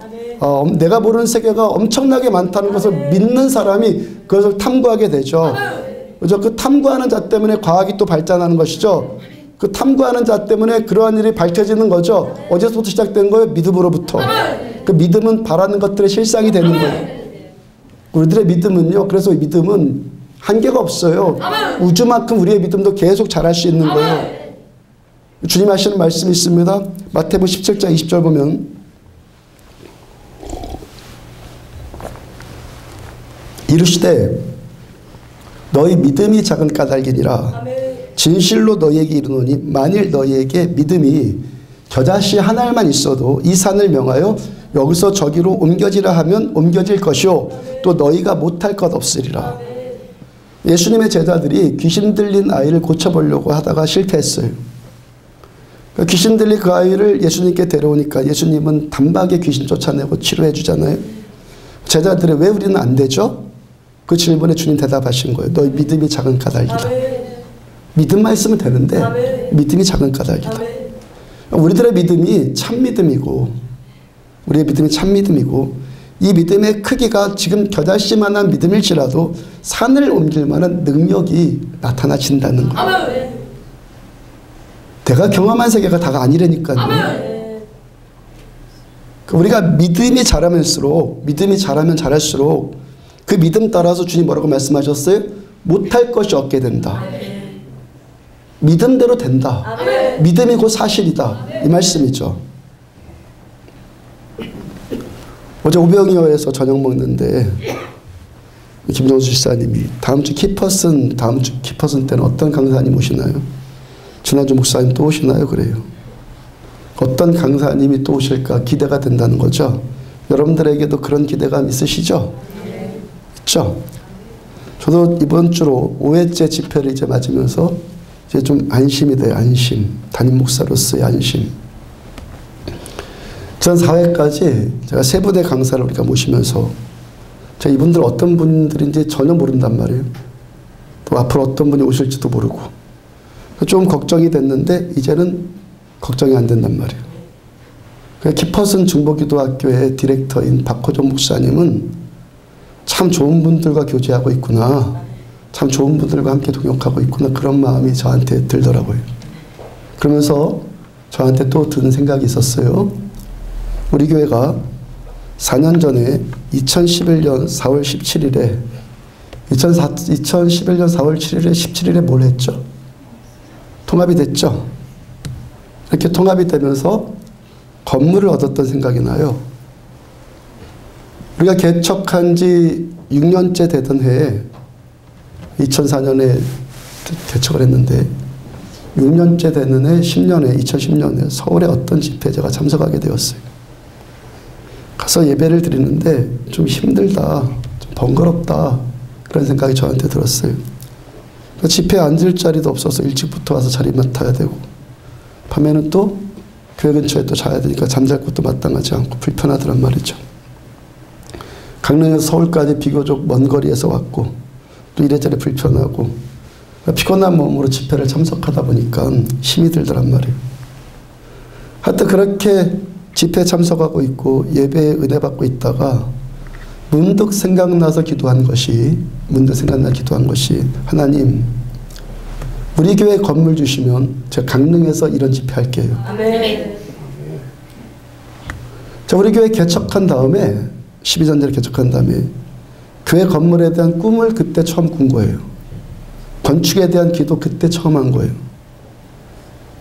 S1: 내가 모르는 세계가 엄청나게 많다는 것을 믿는 사람이 그것을 탐구하게 되죠. 그죠? 그 탐구하는 자 때문에 과학이 또 발전하는 것이죠. 그 탐구하는 자 때문에 그러한 일이 밝혀지는 거죠. 어디서부터 시작된 거예요? 믿음으로부터. 그 믿음은 바라는 것들의 실상이 되는 거예요. 우리들의 믿음은요. 그래서 믿음은 한계가 없어요. 우주만큼 우리의 믿음도 계속 자랄 수 있는 거예요. 주님 하시는 말씀이 있습니다. 마태복음 17장 20절 보면 이르시되 너희 믿음이 작은 까닭이니라. 진실로 너희에게 이르노니 만일 너희에게 믿음이 겨자씨 하나만 있어도 이 산을 명하여 여기서 저기로 옮겨지라 하면 옮겨질 것이요 또 너희가 못할 것 없으리라. 예수님의 제자들이 귀신 들린 아이를 고쳐보려고 하다가 실패했어요. 귀신 들린 그 아이를 예수님께 데려오니까 예수님은 단박에 귀신 쫓아내고 치료해 주잖아요. 제자들이 왜 우리는 안 되죠? 그 질문에 주님 대답하신 거예요. 너희 믿음이 작은 까닭이다. 믿음만 있으면 되는데 믿음이 작은 까닭이다. 우리들의 믿음이 참 믿음이고 우리의 믿음이 참 믿음이고 이 믿음의 크기가 지금 겨자씨만한 믿음일지라도 산을 옮길 만한 능력이 나타나진다는 거예요. 내가 경험한 세계가 다가 아니라니까요. 우리가 믿음이 자라면 자랄수록 그 믿음 따라서 주님 뭐라고 말씀하셨어요? 못할 것이 없게 된다. 믿음대로 된다. 믿음이 곧 사실이다. 이 말씀이죠. 어제 오병이어에서 저녁 먹는데 김정수 집사님이 다음 주 키퍼슨 때는 어떤 강사님 오시나요? 지난주 목사님 또 오시나요? 그래요. 어떤 강사님이 또 오실까 기대가 된다는 거죠. 여러분들에게도 그런 기대감 있으시죠? 있죠? 저도 이번 주로 5회째 집회를 이제 맞으면서 이제 좀 안심이 돼요. 안심. 담임 목사로서의 안심. 전 4회까지 제가 세 분의 강사를 우리가 모시면서 제가 이분들 어떤 분들인지 전혀 모른단 말이에요. 또 앞으로 어떤 분이 오실지도 모르고 좀 걱정이 됐는데 이제는 걱정이 안 된단 말이에요. 키퍼슨 중보기도학교의 디렉터인 박호정 목사님은 참 좋은 분들과 교제하고 있구나. 참 좋은 분들과 함께 동역하고 있구나. 그런 마음이 저한테 들더라고요. 그러면서 저한테 또 든 생각이 있었어요. 우리 교회가 4년 전에 2011년 4월 17일에 2011년 4월 7일에 17일에 뭘 했죠? 통합이 됐죠. 이렇게 통합이 되면서 건물을 얻었던 생각이 나요. 우리가 개척한 지 6년째 되던 해에 2004년에 개척을 했는데 6년째 되는 해 10년에 2010년에 서울의 어떤 집회에 제가 참석하게 되었어요. 가서 예배를 드리는데 좀 힘들다, 좀 번거롭다 그런 생각이 저한테 들었어요. 집회에 앉을 자리도 없어서 일찍부터 와서 자리 맡아야 되고 밤에는 또 교회 근처에 또 자야 되니까 잠잘 곳도 마땅하지 않고 불편하더란 말이죠. 강릉에서 서울까지 비교적 먼 거리에서 왔고 또 이래저래 불편하고 피곤한 몸으로 집회를 참석하다 보니까 힘이 들더란 말이에요. 하여튼 그렇게 집회에 참석하고 있고 예배에 은혜 받고 있다가 문득 생각나서 기도한 것이 하나님 우리 교회 건물 주시면 제가 강릉에서 이런 집회 할게요. 아멘. 자, 우리 교회 개척한 다음에 12년 전에 개척한 다음에 교회 건물에 대한 꿈을 그때 처음 꾼 거예요. 건축에 대한 기도 그때 처음 한 거예요.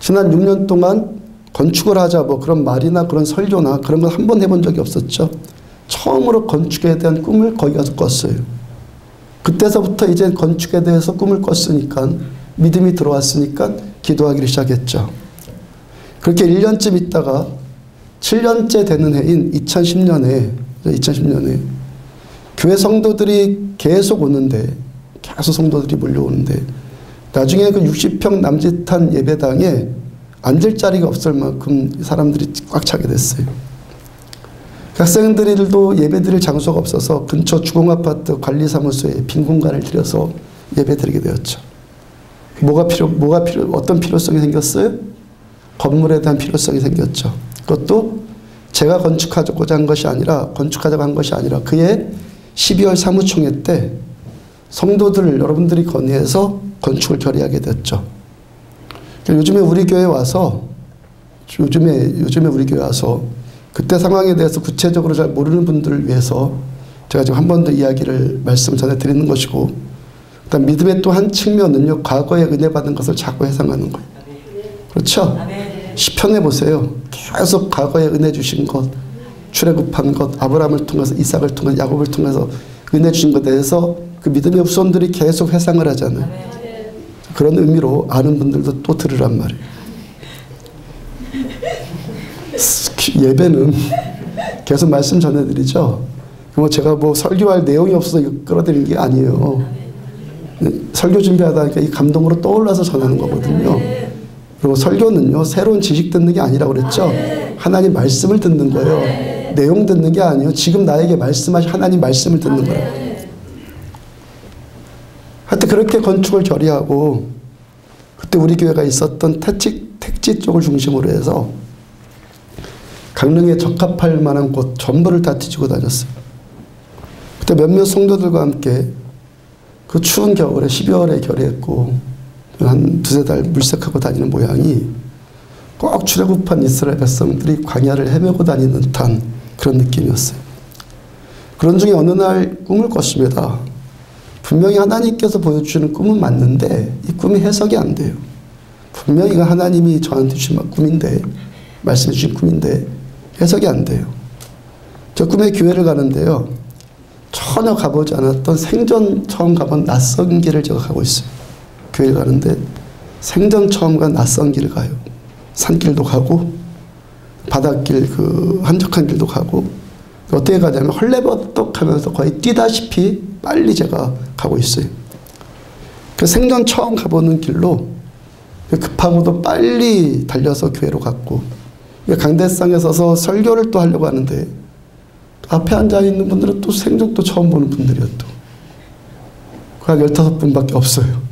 S1: 지난 6년 동안 건축을 하자 뭐 그런 말이나 그런 설교나 그런 건 한 번 해본 적이 없었죠. 처음으로 건축에 대한 꿈을 거기 가서 꿨어요. 그때서부터 이제 건축에 대해서 꿈을 꿨으니까 믿음이 들어왔으니까 기도하기를 시작했죠. 그렇게 1년쯤 있다가 7년째 되는 해인 2010년에 교회 성도들이 계속 오는데 계속 성도들이 몰려오는데 나중에 그 60평 남짓한 예배당에 앉을 자리가 없을 만큼 사람들이 꽉 차게 됐어요. 학생들도 예배드릴 장소가 없어서 근처 주공아파트 관리사무소에 빈 공간을 들여서 예배드리게 되었죠. 어떤 필요성이 생겼어요? 건물에 대한 필요성이 생겼죠. 그것도 제가 건축하고자 한 것이 아니라 그해 12월 사무총회 때 성도들 여러분들이 건의해서 건축을 결의하게 됐죠. 요즘에 우리 교회에 와서 그때 상황에 대해서 구체적으로 잘 모르는 분들을 위해서 제가 지금 한 번 더 말씀 전해드리는 것이고, 그다음 믿음의 또 한 측면은요, 과거에 은혜 받은 것을 자꾸 회상하는 거예요. 그렇죠? 시편에 보세요. 계속 과거에 은혜 주신 것, 출애굽한 것, 아브라함을 통해서, 이삭을 통해서, 야곱을 통해서 은혜 주신 것에 대해서 그 믿음의 후손들이 계속 회상을 하잖아요. 그런 의미로 아는 분들도 또 들으란 말이에요. 예배는 계속 말씀 전해드리죠. 제가 설교할 내용이 없어서 끌어들이는 게 아니에요. 설교 준비하다 보니까 이 감동으로 떠올라서 전하는 거거든요. 그리고 설교는요, 새로운 지식 듣는 게 아니라고 그랬죠. 하나님 말씀을 듣는 거예요. 내용 듣는 게 아니에요. 지금 나에게 말씀하신 하나님 말씀을 듣는 거예요. 하여튼 그렇게 건축을 결의하고 그때 우리 교회가 있었던 택지 쪽을 중심으로 해서 강릉에 적합할 만한 곳 전부를 다 뒤지고 다녔어요. 그때 몇몇 성도들과 함께 그 추운 겨울에 12월에 결의했고 한 두세 달 물색하고 다니는 모양이 꼭 출애굽한 이스라엘 백성들이 광야를 헤매고 다니는 듯한 그런 느낌이었어요. 그런 중에 어느 날 꿈을 꿨습니다. 분명히 하나님께서 보여주시는 꿈은 맞는데 이 꿈이 해석이 안 돼요. 분명히 하나님이 저한테 주신 꿈인데, 말씀해 주신 꿈인데 해석이 안 돼요. 저 꿈에 교회를 가는데요, 전혀 가보지 않았던 생전 처음 가본 낯선 길을 제가 가고 있어요. 교회를 가는데 생전 처음 간 낯선 길을 가요. 산길도 가고 바닷길 한적한 길도 가고, 어떻게 가냐면 헐레버떡 하면서 거의 뛰다시피 빨리 제가 가고 있어요. 그 생전 처음 가보는 길로 급하고도 빨리 달려서 교회로 갔고, 강대상에 서서 설교를 또 하려고 하는데 앞에 앉아있는 분들은 또 생전 또 처음 보는 분들이요. 또 한 15분밖에 없어요.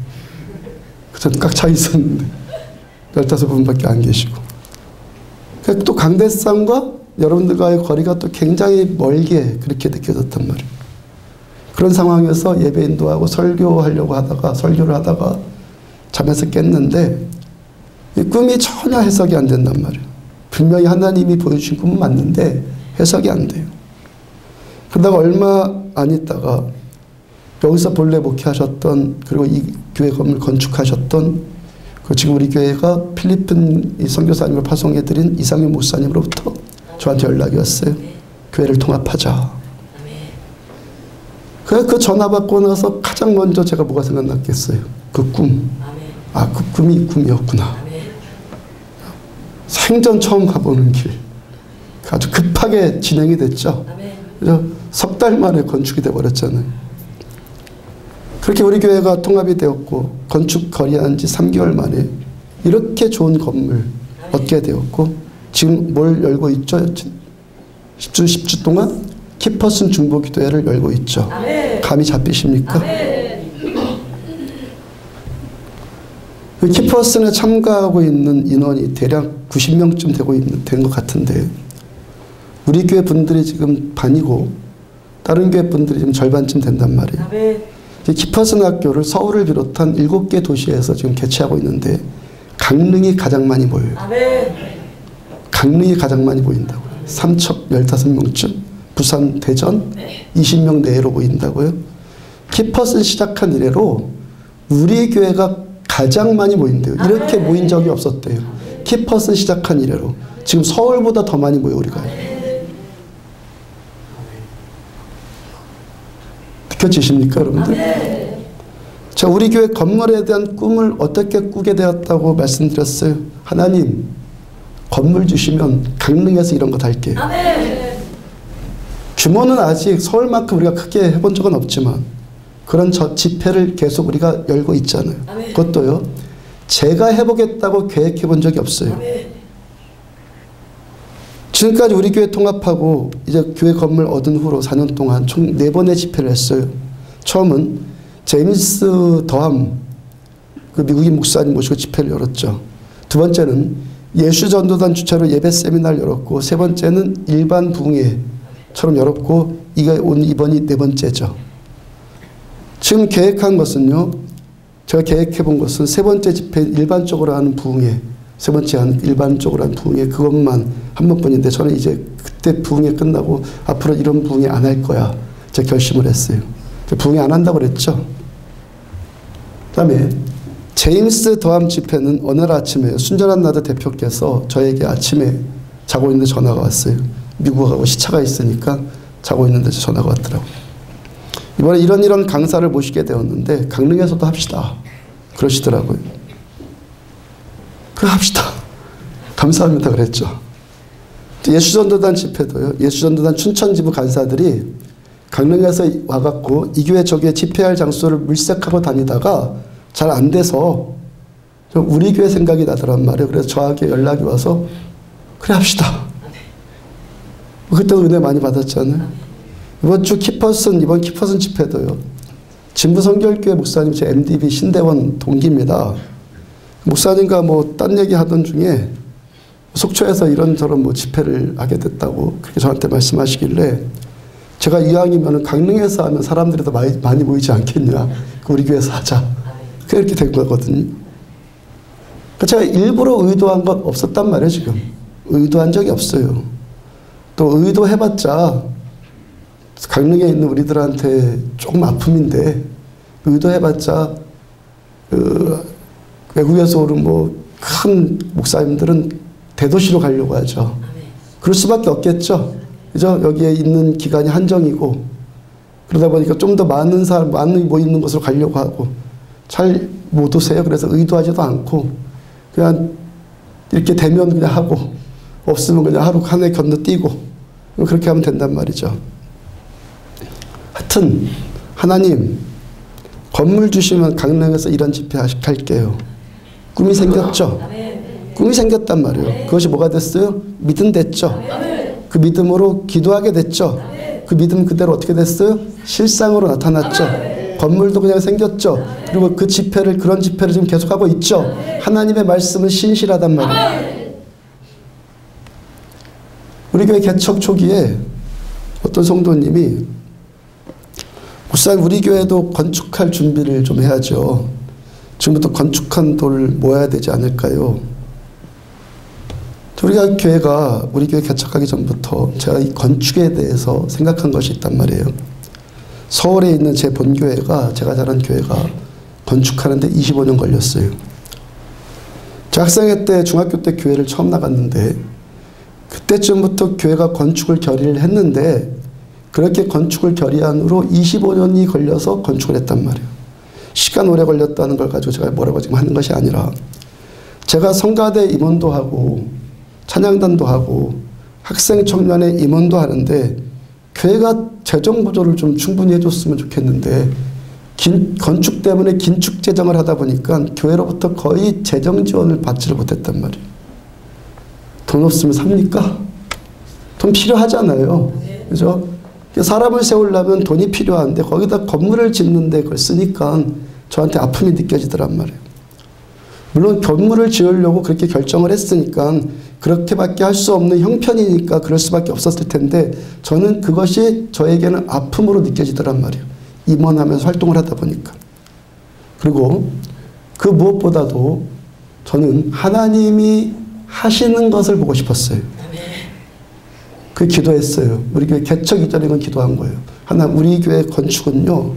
S1: 저는 꽉 차 있었는데 15분밖에 안 계시고, 또 강대상과 여러분들과의 거리가 또 굉장히 멀게 그렇게 느껴졌단 말이에요. 그런 상황에서 예배 인도하고 설교를 하다가 잠에서 깼는데 이 꿈이 전혀 해석이 안 된단 말이에요. 분명히 하나님이 보여주신 꿈은 맞는데 해석이 안 돼요. 그러다가 얼마 안 있다가 여기서 본래 목회하셨던, 그리고 이 교회 건물 건축하셨던, 그 지금 우리 교회가 필리핀 이 선교사님을 파송해드린 이상윤 목사님으로부터 저한테 연락이 왔어요. 교회를 통합하자. 그래서 그 전화 받고 나서 가장 먼저 제가 뭐가 생각났겠어요? 그 꿈. 아, 그 꿈이 이 꿈이었구나. 생전 처음 가보는 길. 아주 급하게 진행이 됐죠. 그래서 석 달 만에 건축이 돼버렸잖아요. 그렇게 우리 교회가 통합이 되었고 건축 거래한 지 3개월 만에 이렇게 좋은 건물 얻게 되었고 지금 뭘 열고 있죠? 10주 동안 키퍼슨 중보기도회를 열고 있죠. 감이 잡히십니까? 그 키퍼슨에 참가하고 있는 인원이 대략 90명쯤 된 것 같은데 우리 교회 분들이 지금 반이고 다른 교회 분들이 지금 절반쯤 된단 말이에요. 키퍼슨 학교를 서울을 비롯한 7개 도시에서 지금 개최하고 있는데 강릉이 가장 많이 모여요. 강릉이 가장 많이 보인다고요. 삼척 15명쯤, 부산, 대전 20명 내외로 보인다고요. 키퍼슨 시작한 이래로 우리 교회가 가장 많이 모인대요. 이렇게 모인 적이 없었대요. 키퍼슨 시작한 이래로. 지금 서울보다 더 많이 모여 우리가. 느껴지십니까 여러분들? 자, 우리 교회 건물에 대한 꿈을 어떻게 꾸게 되었다고 말씀드렸어요. 하나님 건물 주시면 강릉에서 이런 거 달게요. 규모는 아직 서울만큼 우리가 크게 해본 적은 없지만 그런 집회를 계속 우리가 열고 있잖아요. 그것도요, 제가 해보겠다고 계획해 본 적이 없어요. 지금까지 우리 교회 통합하고 이제 교회 건물 얻은 후로 4년 동안 총 4번의 집회를 했어요. 처음은 제임스 더함 그 미국인 목사님 모시고 집회를 열었죠. 두 번째는 예수전도단 주최로 예배 세미나를 열었고, 세 번째는 일반 부흥회처럼 열었고, 이번이 4번째죠. 지금 계획한 것은요, 제가 계획해 본 것은 세 번째 집회 일반적으로 하는 부흥회, 세 번째 일반적으로 하는 부흥회, 그것만 한 번뿐인데 저는 이제 그때 부흥회 끝나고 앞으로 이런 부흥회 안 할 거야 제가 결심을 했어요. 부흥회 안 한다고 그랬죠. 그 다음에 제임스 더함 집회는 어느 날 아침에 순전한 나드 대표께서 저에게 아침에 자고 있는데 전화가 왔어요. 미국 가고 시차가 있으니까 자고 있는데 전화가 왔더라고요. 이번에 이런 강사를 모시게 되었는데 강릉에서도 합시다 그러시더라고요. 그래 합시다. 감사합니다 그랬죠. 예수전도단 집회도요, 예수전도단 춘천지부 간사들이 강릉에서 와갖고 이 교회 저 교회 집회할 장소를 물색하고 다니다가 잘 안 돼서 우리 교회 생각이 나더란 말이에요. 그래서 저에게 연락이 와서 그래 합시다. 그때도 은혜 많이 받았잖아요. 이번 키퍼슨 집회도요, 진부성결교회 목사님 제 MDB 신대원 동기입니다. 목사님과 뭐 딴 얘기 하던 중에 속초에서 이런저런 뭐 집회를 하게 됐다고 그렇게 저한테 말씀하시길래 제가 이왕이면 강릉에서 하면 사람들이 더 많이 모이지 않겠냐, 우리 교회에서 하자, 그렇게 된 거거든요. 제가 일부러 의도한 건 없었단 말이에요. 지금 의도한 적이 없어요. 또 의도해봤자 강릉에 있는 우리들한테 조금 아픔인데, 의도해봤자 외국에서 오는 뭐 큰 목사님들은 대도시로 가려고 하죠. 그럴 수밖에 없겠죠. 그죠? 여기에 있는 기간이 한정이고, 그러다 보니까 좀 더 많은 사람, 많이 모이는 곳으로 가려고 하고, 잘 못 오세요. 그래서 의도하지도 않고, 그냥 이렇게 되면 그냥 하고, 없으면 그냥 하루 한 해 건너뛰고, 그렇게 하면 된단 말이죠. 하여튼, 하나님, 건물 주시면 강릉에서 이런 집회 할게요. 꿈이 생겼죠? 꿈이 생겼단 말이에요. 그것이 뭐가 됐어요? 믿음 됐죠? 그 믿음으로 기도하게 됐죠? 그 믿음 그대로 어떻게 됐어요? 실상으로 나타났죠? 건물도 그냥 생겼죠? 그리고 그 집회를, 그런 집회를 지금 계속하고 있죠? 하나님의 말씀은 신실하단 말이에요. 우리 교회 개척 초기에 어떤 성도님이 목사님 우리 교회도 건축할 준비를 좀 해야죠. 지금부터 건축한 돌을 모아야 되지 않을까요? 우리 교회 개척하기 전부터 제가 이 건축에 대해서 생각한 것이 있단 말이에요. 서울에 있는 제 본교회가, 제가 자란 교회가 건축하는데 25년 걸렸어요. 제가 학생회 때, 중학교 때 교회를 처음 나갔는데 그때쯤부터 교회가 건축을 결의를 했는데 그렇게 건축을 결의한 후로 25년이 걸려서 건축을 했단 말이에요. 시간 오래 걸렸다는 걸 가지고 제가 뭐라고 지금 하는 것이 아니라 제가 성가대 임원도 하고 찬양단도 하고 학생 청년의 임원도 하는데 교회가 재정 보조를 좀 충분히 해줬으면 좋겠는데 건축 때문에 긴축 재정을 하다 보니까 교회로부터 거의 재정 지원을 받지를 못했단 말이에요. 돈 없으면 삽니까? 돈 필요하잖아요. 그죠? 사람을 세우려면 돈이 필요한데 거기다 건물을 짓는데 그걸 쓰니까 저한테 아픔이 느껴지더란 말이에요. 물론 건물을 지으려고 그렇게 결정을 했으니까 그렇게밖에 할 수 없는 형편이니까 그럴 수밖에 없었을 텐데 저는 그것이 저에게는 아픔으로 느껴지더란 말이에요. 임원하면서 활동을 하다 보니까. 그리고 그 무엇보다도 저는 하나님이 하시는 것을 보고 싶었어요. 그 기도했어요. 우리 교회 개척 이전에 건 기도한 거예요. 우리 교회 건축은요,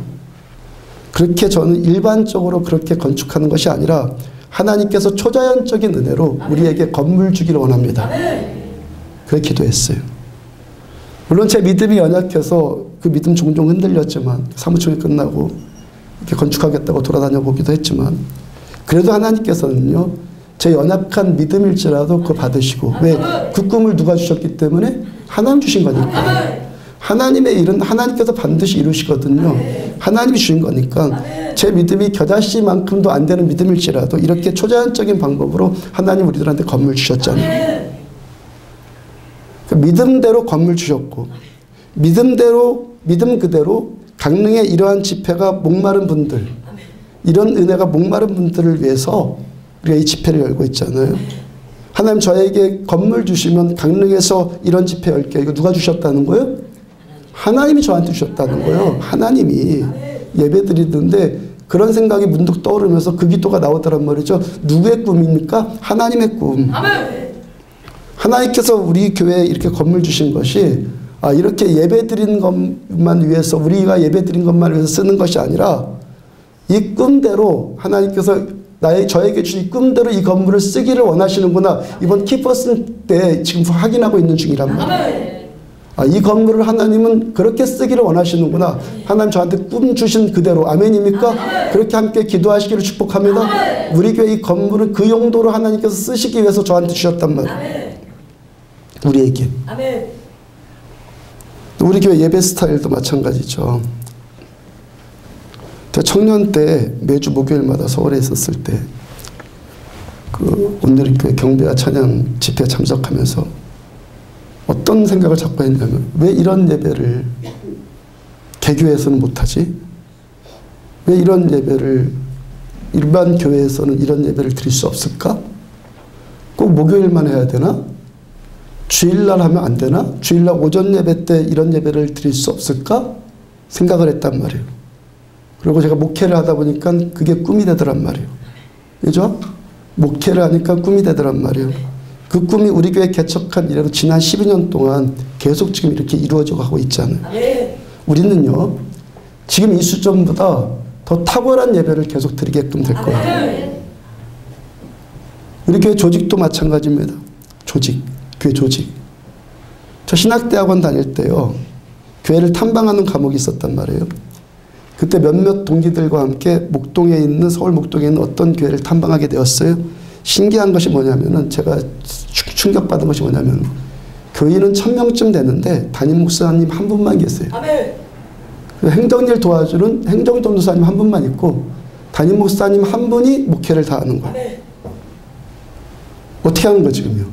S1: 그렇게 저는 일반적으로 그렇게 건축하는 것이 아니라 하나님께서 초자연적인 은혜로 우리에게 건물 주기를 원합니다. 그렇게 기도했어요. 물론 제 믿음이 연약해서 그 믿음 종종 흔들렸지만 사무총회 끝나고 이렇게 건축하겠다고 돌아다녀 보기도 했지만 그래도 하나님께서는요, 제 연약한 믿음일지라도 그거 받으시고, 왜? 그 꿈을 누가 주셨기 때문에 하나님 주신 거니까. 하나님의 일은 하나님께서 반드시 이루시거든요. 하나님이 주신 거니까 제 믿음이 겨자씨만큼도 안 되는 믿음일지라도 이렇게 초자연적인 방법으로 하나님 우리들한테 건물 주셨잖아요. 그 믿음대로 건물 주셨고 믿음 그대로 강릉의 이러한 집회가 목마른 분들, 이런 은혜가 목마른 분들을 위해서 우리가 이 집회를 열고 있잖아요. 하나님 저에게 건물 주시면 강릉에서 이런 집회 열게, 이거 누가 주셨다는 거예요? 하나님이 저한테 주셨다는 거예요. 하나님이 예배드리는데 그런 생각이 문득 떠오르면서 그 기도가 나오더란 말이죠. 누구의 꿈입니까? 하나님의 꿈. 하나님께서 우리 교회에 이렇게 건물 주신 것이 이렇게 예배드리는 것만 위해서, 우리가 예배드린 것만 위해서 쓰는 것이 아니라 이 꿈대로 하나님께서 저에게 주신 꿈대로 이 건물을 쓰기를 원하시는구나. 이번 키퍼슨 때 지금 확인하고 있는 중이란 말이에요. 이 건물을 하나님은 그렇게 쓰기를 원하시는구나. 하나님 저한테 꿈 주신 그대로. 아멘입니까? 그렇게 함께 기도하시기를 축복합니다. 우리 교회 이 건물은 그 용도로 하나님께서 쓰시기 위해서 저한테 주셨단 말이에요. 우리에게. 우리 교회 예배 스타일도 마찬가지죠. 제가 청년 때 매주 목요일마다 서울에 있었을 때 그 온누리교회 경배와 찬양 집회에 참석하면서 어떤 생각을 자꾸 했냐면, 왜 이런 예배를 개교에서는 못하지? 왜 이런 예배를 일반 교회에서는 이런 예배를 드릴 수 없을까? 꼭 목요일만 해야 되나? 주일날 하면 안 되나? 주일날 오전 예배 때 이런 예배를 드릴 수 없을까? 생각을 했단 말이에요. 그리고 제가 목회를 하다 보니까 그게 꿈이 되더란 말이에요. 그죠? 목회를 하니까 꿈이 되더란 말이에요. 그 꿈이 우리 교회 개척한 이래로 지난 12년 동안 계속 지금 이렇게 이루어져 가고 있잖아요. 우리는요, 지금 이 수준보다 더 탁월한 예배를 계속 드리게끔 될 거예요. 우리 교회 조직도 마찬가지입니다. 교회 조직. 저 신학대학원 다닐 때요, 교회를 탐방하는 과목이 있었단 말이에요. 그때 몇몇 동기들과 함께 목동에 있는, 서울 목동에 있는 어떤 교회를 탐방하게 되었어요. 신기한 것이 뭐냐면은, 제가 충격받은 것이 뭐냐면, 교인은 1000명쯤 되는데 담임 목사님 한 분만 계세요. 행정일 도와주는 행정전도사님 한 분만 있고 담임 목사님 한 분이 목회를 다 하는 거예요. 어떻게 하는 거예요 지금요?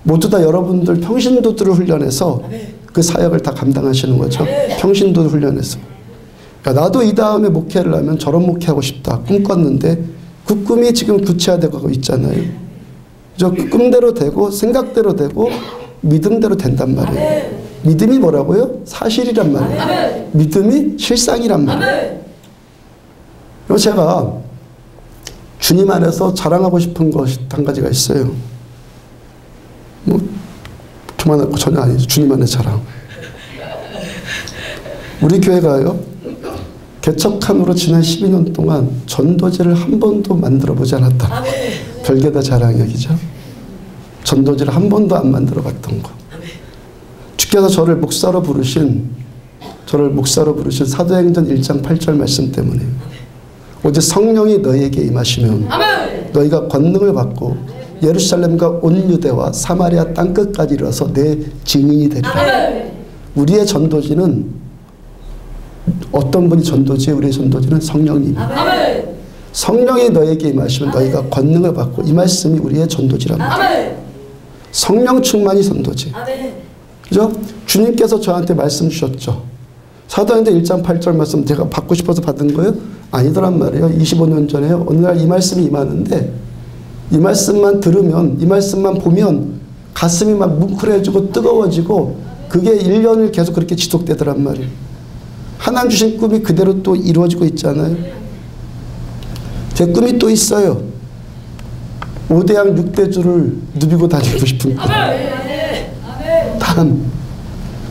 S1: 모두 다 여러분들 평신도들을 훈련해서 그 사역을 다 감당하시는 거죠. 평신도를 훈련해서. 그러니까 나도 이 다음에 목회를 하면 저런 목회하고 싶다 꿈꿨는데 그 꿈이 지금 구체화되고 있잖아요. 그 꿈대로 되고 생각대로 되고 믿음대로 된단 말이에요. 믿음이 뭐라고요? 사실이란 말이에요. 믿음이 실상이란 말이에요. 그리고 제가 주님 안에서 자랑하고 싶은 것이 한 가지가 있어요. 뭐 교만할 거 전혀 아니죠. 주님만의 자랑. 우리 교회가요, 개척한 후로 지난 12년 동안 전도지를 한 번도 만들어 보지 않았다. 별개다 자랑이죠. 전도지를 한 번도 안 만들어 봤던 거. 주께서 저를 목사로 부르신 사도행전 1장 8절 말씀 때문에 오직 성령이 너희에게 임하시면 너희가 권능을 받고 예루살렘과 온 유대와 사마리아 땅끝까지 이르러서 내 증인이 되리라. 우리의 전도지는 어떤 분이 전도지에 우리의 전도지는 성령님입니다. 성령이 너에게 임하시면 너희가 권능을 받고 이 말씀이 우리의 전도지랍니다. 성령 충만이 전도지. 그죠? 주님께서 저한테 말씀 주셨죠. 사도행전 1장 8절 말씀 제가 받고 싶어서 받은 거예요? 아니더란 말이에요. 25년 전에요. 어느 날 이 말씀이 임하는데 이 말씀만 들으면, 이 말씀만 보면 가슴이 막 뭉클해지고 뜨거워지고 그게 1년을 계속 그렇게 지속되더란 말이에요. 하나님 주신 꿈이 그대로 또 이루어지고 있잖아요. 제 꿈이 또 있어요. 5대양 6대주를 누비고 다니고 싶은 꿈. 단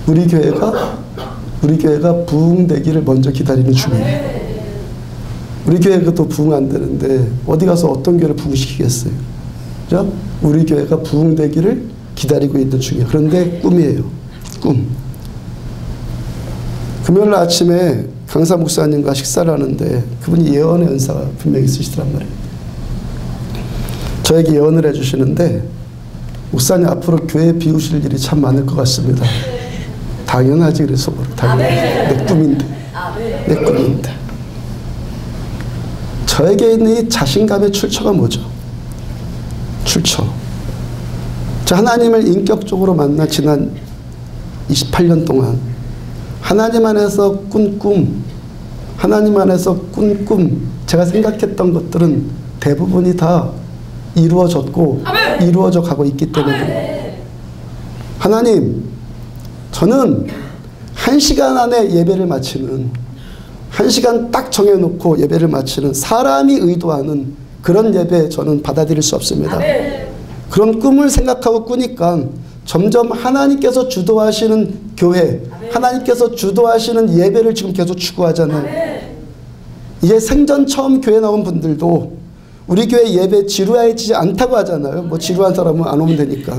S1: 우리 교회가 부흥되기를 먼저 기다리는 중이에요. 우리 교회가 또 부흥 안 되는데 어디 가서 어떤 교회를 부흥시키겠어요? 그죠? 우리 교회가 부흥되기를 기다리고 있는 중이에요. 그런데 꿈이에요. 꿈. 금요일 아침에 강사 목사님과 식사를 하는데 그분이 예언의 은사가 분명히 있으시더란 말이에요. 저에게 예언을 해주시는데 목사님 앞으로 교회 비우실 일이 참 많을 것 같습니다. 당연하지 그래서 당연하지. 내 꿈인데. 내 꿈인데. 저에게 있는 이 자신감의 출처가 뭐죠? 출처. 저 하나님을 인격적으로 만나 지난 28년 동안 하나님 안에서 꾼 꿈, 하나님 안에서 꾼 꿈, 제가 생각했던 것들은 대부분이 다 이루어졌고 이루어져 가고 있기 때문에 하나님, 저는 1시간 안에 예배를 마치는 1시간 딱 정해놓고 예배를 마치는 사람이 의도하는 그런 예배 저는 받아들일 수 없습니다. 그런 꿈을 생각하고 꾸니까 점점 하나님께서 주도하시는 교회, 하나님께서 주도하시는 예배를 지금 계속 추구하잖아요. 이제 생전 처음 교회 나온 분들도 우리 교회 예배 지루하지 않다고 하잖아요. 뭐 지루한 사람은 안 오면 되니까.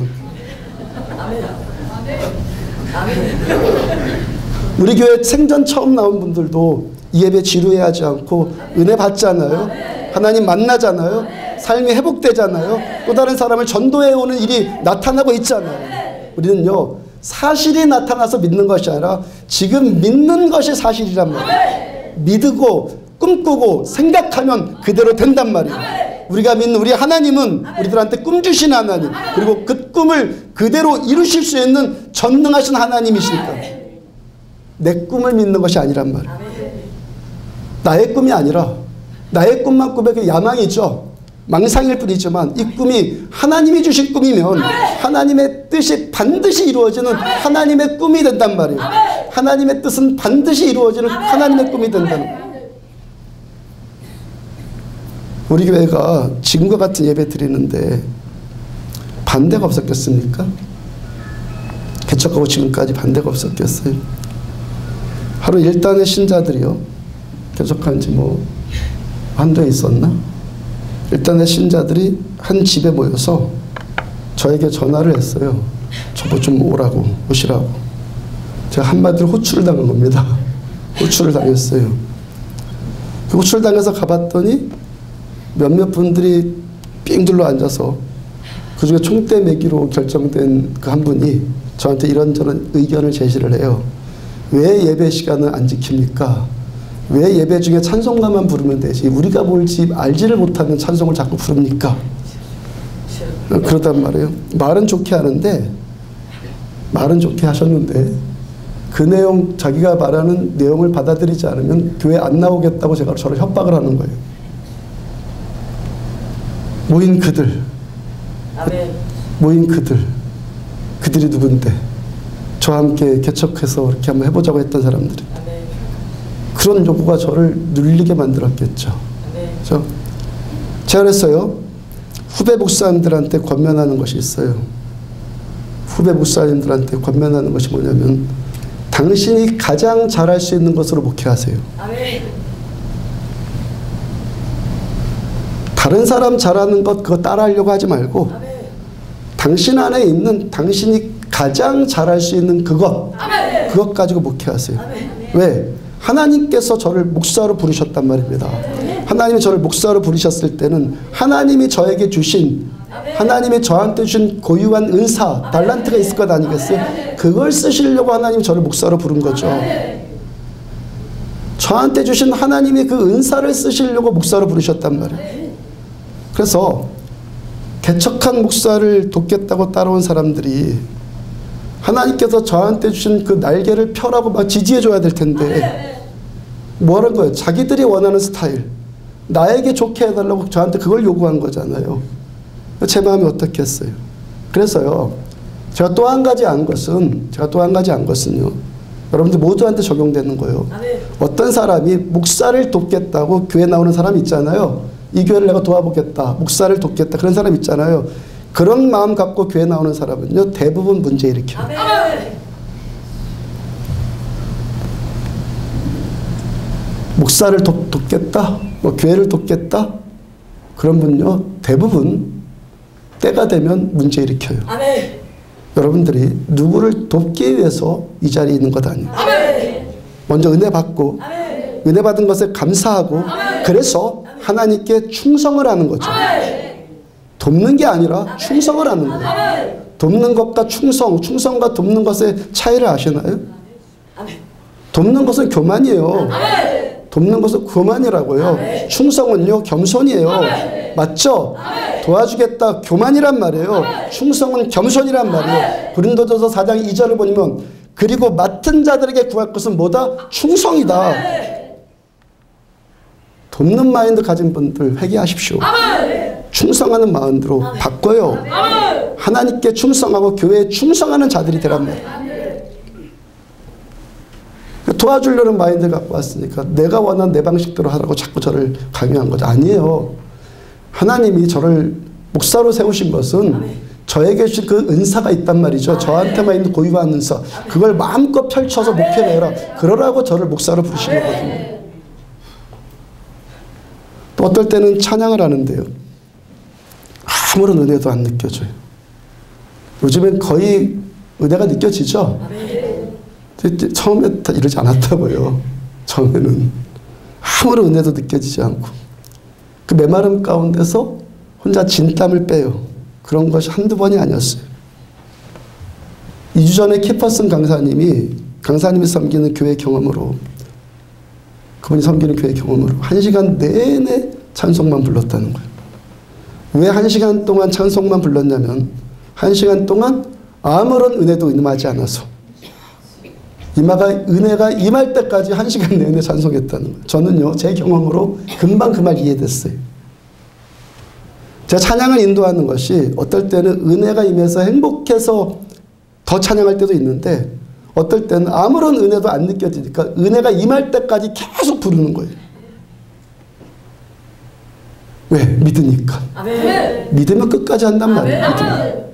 S1: 우리 교회 생전 처음 나온 분들도 이 예배 지루해하지 않고 은혜 받잖아요. 하나님 만나잖아요. 삶이 회복되잖아요. 또 다른 사람을 전도해 오는 일이 나타나고 있잖아요. 우리는요, 사실이 나타나서 믿는 것이 아니라 지금 믿는 것이 사실이란 말이에요. 믿고 꿈꾸고 생각하면 그대로 된단 말이에요. 우리가 믿는 우리 하나님은 우리들한테 꿈 주신 하나님, 그리고 그 꿈을 그대로 이루실 수 있는 전능하신 하나님이시니까 내 꿈을 믿는 것이 아니란 말이에요. 나의 꿈이 아니라 나의 꿈만 꿈의 그 야망이죠. 망상일 뿐이지만 이 꿈이 하나님이 주신 꿈이면 하나님의 뜻이 반드시 이루어지는 하나님의 꿈이 된단 말이에요. 하나님의 뜻은 반드시 이루어지는 하나님의 꿈이 된다는 거예요. 우리 교회가 지금과 같은 예배 드리는데 반대가 없었겠습니까? 개척하고 지금까지 반대가 없었겠어요? 하루 일단의 신자들이요, 개척한 지 뭐 한도에 있었나? 일단의 신자들이 한 집에 모여서 저에게 전화를 했어요. 저보 좀 오시라고. 제가 한마디로 호출을 당한 겁니다. 호출을 당했어요. 그 호출을 당해서 가봤더니 몇몇 분들이 삥 둘러 앉아서 그중에 총대 매기로 결정된 그 한 분이 저한테 이런저런 의견을 제시를 해요. 왜 예배 시간을 안 지킵니까? 왜 예배 중에 찬송가만 부르면 되지? 우리가 뭘지 알지를 못하는 찬송을 자꾸 부릅니까? 그러단 말이에요. 말은 좋게 하는데, 말은 좋게 하셨는데 그 내용, 자기가 말하는 내용을 받아들이지 않으면 교회 안 나오겠다고 제가 저를 협박을 하는 거예요. 모인 그들, 모인 그들이 누군데? 저와 함께 개척해서 이렇게 한번 해보자고 했던 사람들이. 그런 요구가 저를 눌리게 만들었겠죠. 그렇죠? 제가 그랬어요. 후배 목사님들한테 권면하는 것이 있어요. 후배 목사님들한테 권면하는 것이 뭐냐면 당신이 가장 잘할 수 있는 것으로 목회하세요.
S2: 아멘.
S1: 다른 사람 잘하는 것 그거 따라하려고 하지 말고
S2: 아멘.
S1: 당신 안에 있는 당신이 가장 잘할 수 있는 그것
S2: 아멘.
S1: 그것 가지고 목회하세요.
S2: 아멘.
S1: 왜? 하나님께서 저를 목사로 부르셨단 말입니다. 하나님이 저를 목사로 부르셨을 때는 하나님이 저에게 주신 하나님이 저한테 주신 고유한 은사, 달란트가 있을 것 아니겠어요? 그걸 쓰시려고 하나님이 저를 목사로 부른 거죠. 저한테 주신 하나님이 그 은사를 쓰시려고 목사로 부르셨단 말이에요. 그래서 개척한 목사를 돕겠다고 따라온 사람들이 하나님께서 저한테 주신 그 날개를 펴라고 막 지지해줘야 될 텐데 뭐라는 거예요? 자기들이 원하는 스타일, 나에게 좋게 해달라고 저한테 그걸 요구한 거잖아요. 제 마음이 어떻겠어요? 그래서요, 제가 또 한 가지 안 것은요, 여러분들 모두한테 적용되는 거예요. 어떤 사람이 목사를 돕겠다고 교회 나오는 사람 있잖아요. 이 교회를 내가 도와보겠다, 목사를 돕겠다, 그런 사람 있잖아요. 그런 마음 갖고 교회 나오는 사람은요, 대부분 문제 일으켜요. 목사를 돕겠다, 뭐 교회를 돕겠다, 그런 분요, 대부분 때가 되면 문제 일으켜요.
S2: 아멘.
S1: 여러분들이 누구를 돕기 위해서 이 자리에 있는 것 아니에요.
S2: 아멘.
S1: 먼저 은혜 받고
S2: 아멘.
S1: 은혜 받은 것에 감사하고
S2: 아멘.
S1: 그래서 하나님께 충성을 하는 거죠.
S2: 아멘.
S1: 돕는 게 아니라 충성을 하는 거예요.
S2: 아멘.
S1: 돕는 것과 충성과 돕는 것의 차이를 아시나요?
S2: 아멘.
S1: 돕는 것은 교만이에요.
S2: 아멘.
S1: 돕는 것은 교만이라고요.
S2: 아멘.
S1: 충성은요, 겸손이에요.
S2: 아멘.
S1: 맞죠?
S2: 아멘.
S1: 도와주겠다, 교만이란 말이에요.
S2: 아멘.
S1: 충성은 겸손이란 말이에요. 고린도전서 4장 2절을 보면 그리고 맡은 자들에게 구할 것은 뭐다? 충성이다.
S2: 아멘.
S1: 돕는 마인드 가진 분들 회개하십시오.
S2: 아멘.
S1: 충성하는 마음으로 바꿔요.
S2: 아멘.
S1: 하나님께 충성하고 교회에 충성하는 자들이 되란 말이에요. 도와주려는 마인드 갖고 왔으니까 내가 원하는 내 방식대로 하라고 자꾸 저를 강요한 거죠. 아니에요. 하나님이 저를 목사로 세우신 것은 저에게 주신 그 은사가 있단 말이죠. 저한테만 있는 고유한 은사. 그걸 마음껏 펼쳐서 목회해라. 그러라고 저를 목사로 부르신 거거든요. 또 어떨 때는 찬양을 하는데요. 아무런 은혜도 안 느껴져요. 요즘엔 거의 은혜가 느껴지죠? 처음에 다 이러지 않았다고요. 처음에는 아무런 은혜도 느껴지지 않고 그 메마름 가운데서 혼자 진땀을 빼요. 그런 것이 한두 번이 아니었어요. 2주 전에 키퍼슨 강사님이 섬기는 교회 경험으로 그분이 섬기는 교회 경험으로 1시간 내내 찬송만 불렀다는 거예요. 왜 1시간 동안 찬송만 불렀냐면 1시간 동안 아무런 은혜도 임하지 않아서 은혜가 임할 때까지 1시간 내내 찬송했다는 거예요. 저는요, 제 경험으로 금방 그 말 이해됐어요. 제가 찬양을 인도하는 것이 어떨 때는 은혜가 임해서 행복해서 더 찬양할 때도 있는데 어떨 때는 아무런 은혜도 안 느껴지니까 은혜가 임할 때까지 계속 부르는 거예요. 왜? 믿으니까.
S2: 아멘.
S1: 믿으면 끝까지 한단 말이에요.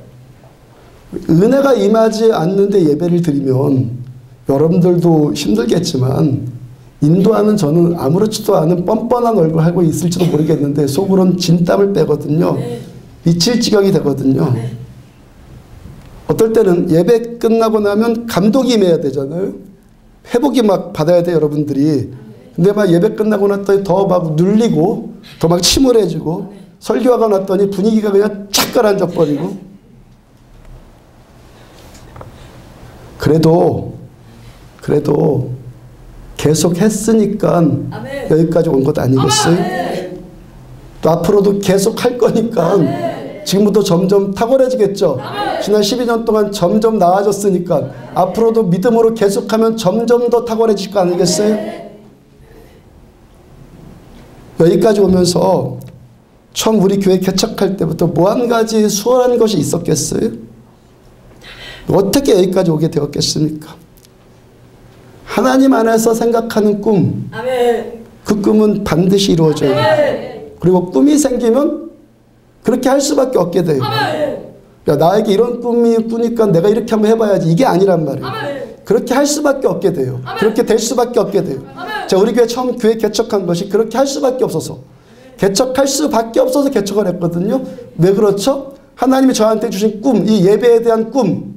S1: 은혜가 임하지 않는데 예배를 드리면 여러분들도 힘들겠지만 인도하는 저는 아무렇지도 않은 뻔뻔한 얼굴 하고 있을지도 모르겠는데 속으로는 진땀을 빼거든요. 미칠 지경이 되거든요. 어떨 때는 예배 끝나고 나면 감독이 임해야 되잖아요. 회복이 막 받아야 돼요, 여러분들이. 근데 막 예배 끝나고 났더니 더 막 눌리고 더 막 침울해지고 설교하고 났더니 분위기가 그냥 착 가라앉아버리고 그래도 계속 했으니까 여기까지 온 것 아니겠어요? 또 앞으로도 계속 할 거니까 지금부터 점점 탁월해지겠죠? 지난 12년 동안 점점 나아졌으니까 앞으로도 믿음으로 계속하면 점점 더 탁월해질 거 아니겠어요? 여기까지 오면서 처음 우리 교회 개척할 때부터 뭐 한 가지 수월한 것이 있었겠어요? 어떻게 여기까지 오게 되었겠습니까? 하나님 안에서 생각하는 꿈, 그 꿈은 반드시 이루어져요. 그리고 꿈이 생기면 그렇게 할 수밖에 없게 돼요. 야, 나에게 이런 꿈이 꾸니까 내가 이렇게 한번 해봐야지. 이게 아니란 말이에요.
S2: 아멘.
S1: 그렇게 할 수밖에 없게 돼요.
S2: 아멘.
S1: 그렇게 될 수밖에 없게 돼요.
S2: 아멘.
S1: 자, 우리 교회 처음 교회 개척한 것이 그렇게 할 수밖에 없어서. 개척할 수밖에 없어서 개척을 했거든요. 왜 그렇죠? 하나님이 저한테 주신 꿈, 이 예배에 대한 꿈,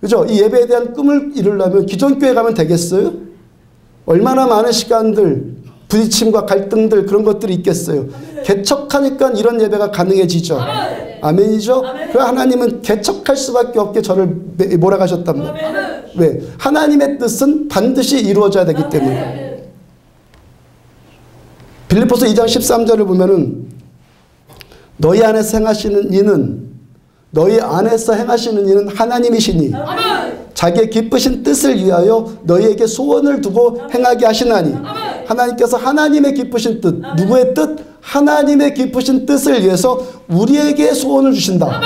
S1: 그죠? 이 예배에 대한 꿈을 이루려면 기존 교회 가면 되겠어요? 얼마나 많은 시간들, 부딪힘과 갈등들 그런 것들이 있겠어요. 개척하니까 이런 예배가 가능해지죠. 아멘이죠? 그 하나님은 개척할 수밖에 없게 저를 몰아가셨단 말이에요. 왜? 하나님의 뜻은 반드시 이루어져야 되기 때문에. 빌립보서 2장 13절을 보면은 너희 안에서 행하시는 이는 너희 안에서 행하시는 이는 하나님이시니 자기의 기쁘신 뜻을 위하여 너희에게 소원을 두고 행하게 하시나니. 하나님께서 하나님의 기쁘신 뜻, 누구의 뜻? 하나님의 기쁘신 뜻을 위해서 우리에게 소원을 주신다.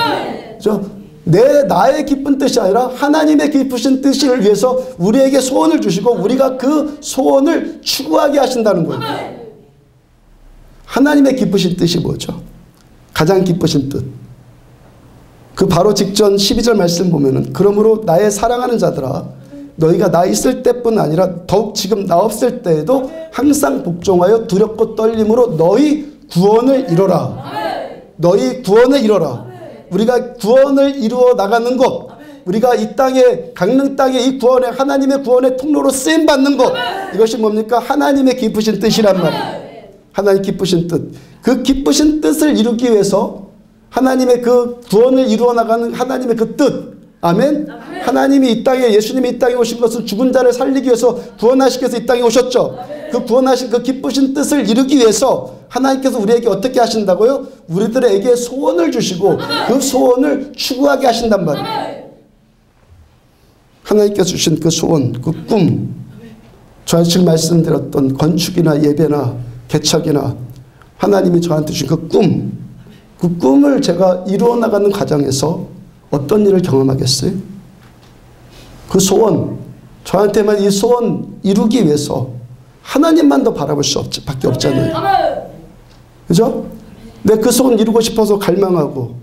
S1: 그렇죠? 나의 기쁜 뜻이 아니라 하나님의 기쁘신 뜻을 위해서 우리에게 소원을 주시고 우리가 그 소원을 추구하게 하신다는 거예요. 하나님의 기쁘신 뜻이 뭐죠? 가장 기쁘신 뜻. 그 바로 직전 12절 말씀 보면은 그러므로 나의 사랑하는 자들아 너희가 나 있을 때뿐 아니라 더욱 지금 나 없을 때에도 항상 복종하여 두렵고 떨림으로 너희 구원을 이뤄라. 너희 구원을 이뤄라. 우리가 구원을 이루어 나가는 것, 우리가 이 땅에 강릉 땅에 이 구원의 하나님의 구원의 통로로 쓰임 받는 것, 이것이 뭡니까? 하나님의 기쁘신 뜻이란 말이에요. 하나님 기쁘신 뜻. 그 기쁘신 뜻을 이루기 위해서 하나님의 그 구원을 이루어 나가는 하나님의 그 뜻. 아멘? 하나님이 이 땅에, 예수님이 이 땅에 오신 것은 죽은 자를 살리기 위해서 구원하시기 위해서 이 땅에 오셨죠. 그 구원하신 그 기쁘신 뜻을 이루기 위해서 하나님께서 우리에게 어떻게 하신다고요? 우리들에게 소원을 주시고 그 소원을 추구하게 하신단 말이에요. 하나님께서 주신 그 소원, 그 꿈, 저한테 지금 말씀드렸던 건축이나 예배나 개척이나 하나님이 저한테 주신 그 꿈, 그 꿈을 제가 이루어 나가는 과정에서 어떤 일을 경험하겠어요? 그 소원, 저한테만 이 소원 이루기 위해서 하나님만 더 바라볼 수밖에 없잖아요. 그죠? 내가 그 소원 이루고 싶어서 갈망하고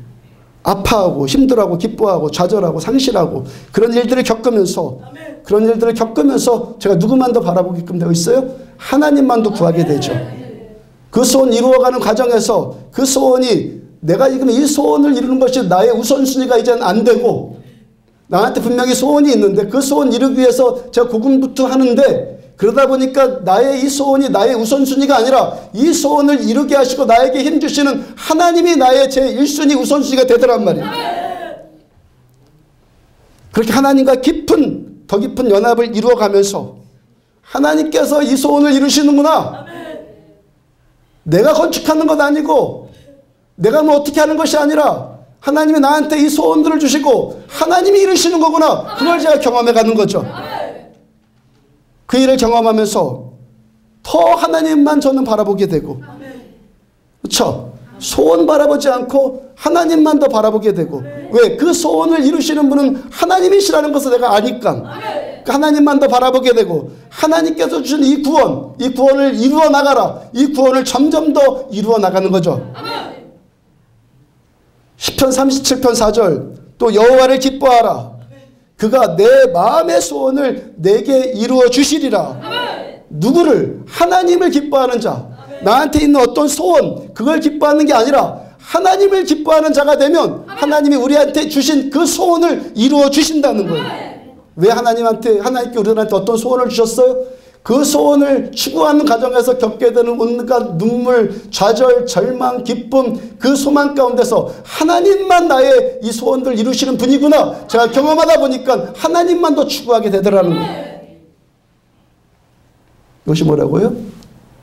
S1: 아파하고 힘들어하고 기뻐하고 좌절하고 상실하고 그런 일들을 겪으면서 제가 누구만 더 바라보게끔 되어 있어요? 하나님만 더 구하게 되죠. 그 소원 이루어가는 과정에서 그 소원이 내가 지금 이 소원을 이루는 것이 나의 우선순위가 이제는 안 되고 나한테 분명히 소원이 있는데 그 소원 이루기 위해서 제가 고군분투 하는데 그러다 보니까 나의 이 소원이 나의 우선순위가 아니라 이 소원을 이루게 하시고 나에게 힘주시는 하나님이 나의 제 1순위 우선순위가 되더란 말이에요. 그렇게 하나님과 더 깊은 연합을 이루어가면서 하나님께서 이 소원을 이루시는구나. 내가 건축하는 것 아니고 내가 뭐 어떻게 하는 것이 아니라 하나님이 나한테 이 소원들을 주시고 하나님이 이루시는 거구나. 그걸 제가 경험해 가는 거죠. 그 일을 경험하면서 더 하나님만 저는 바라보게 되고, 그렇죠? 소원 바라보지 않고 하나님만 더 바라보게 되고. 왜? 그 소원을 이루시는 분은 하나님이시라는 것을 내가 아니까 하나님만 더 바라보게 되고, 하나님께서 주신 이 구원을 이루어 나가라. 이 구원을 점점 더 이루어 나가는 거죠. 시편 37편 4절 또 여호와를 기뻐하라. 그가 내 마음의 소원을 내게 이루어 주시리라. 누구를? 하나님을 기뻐하는 자. 나한테 있는 어떤 소원, 그걸 기뻐하는 게 아니라 하나님을 기뻐하는 자가 되면 하나님이 우리한테 주신 그 소원을 이루어 주신다는 거예요. 왜 하나님께 우리한테 어떤 소원을 주셨어요? 그 소원을 추구하는 과정에서 겪게 되는 온갖 눈물, 좌절, 절망, 기쁨, 그 소망 가운데서 하나님만 나의 이 소원들 이루시는 분이구나. 제가 경험하다 보니까 하나님만 더 추구하게 되더라는 거예요. 이것이 뭐라고요?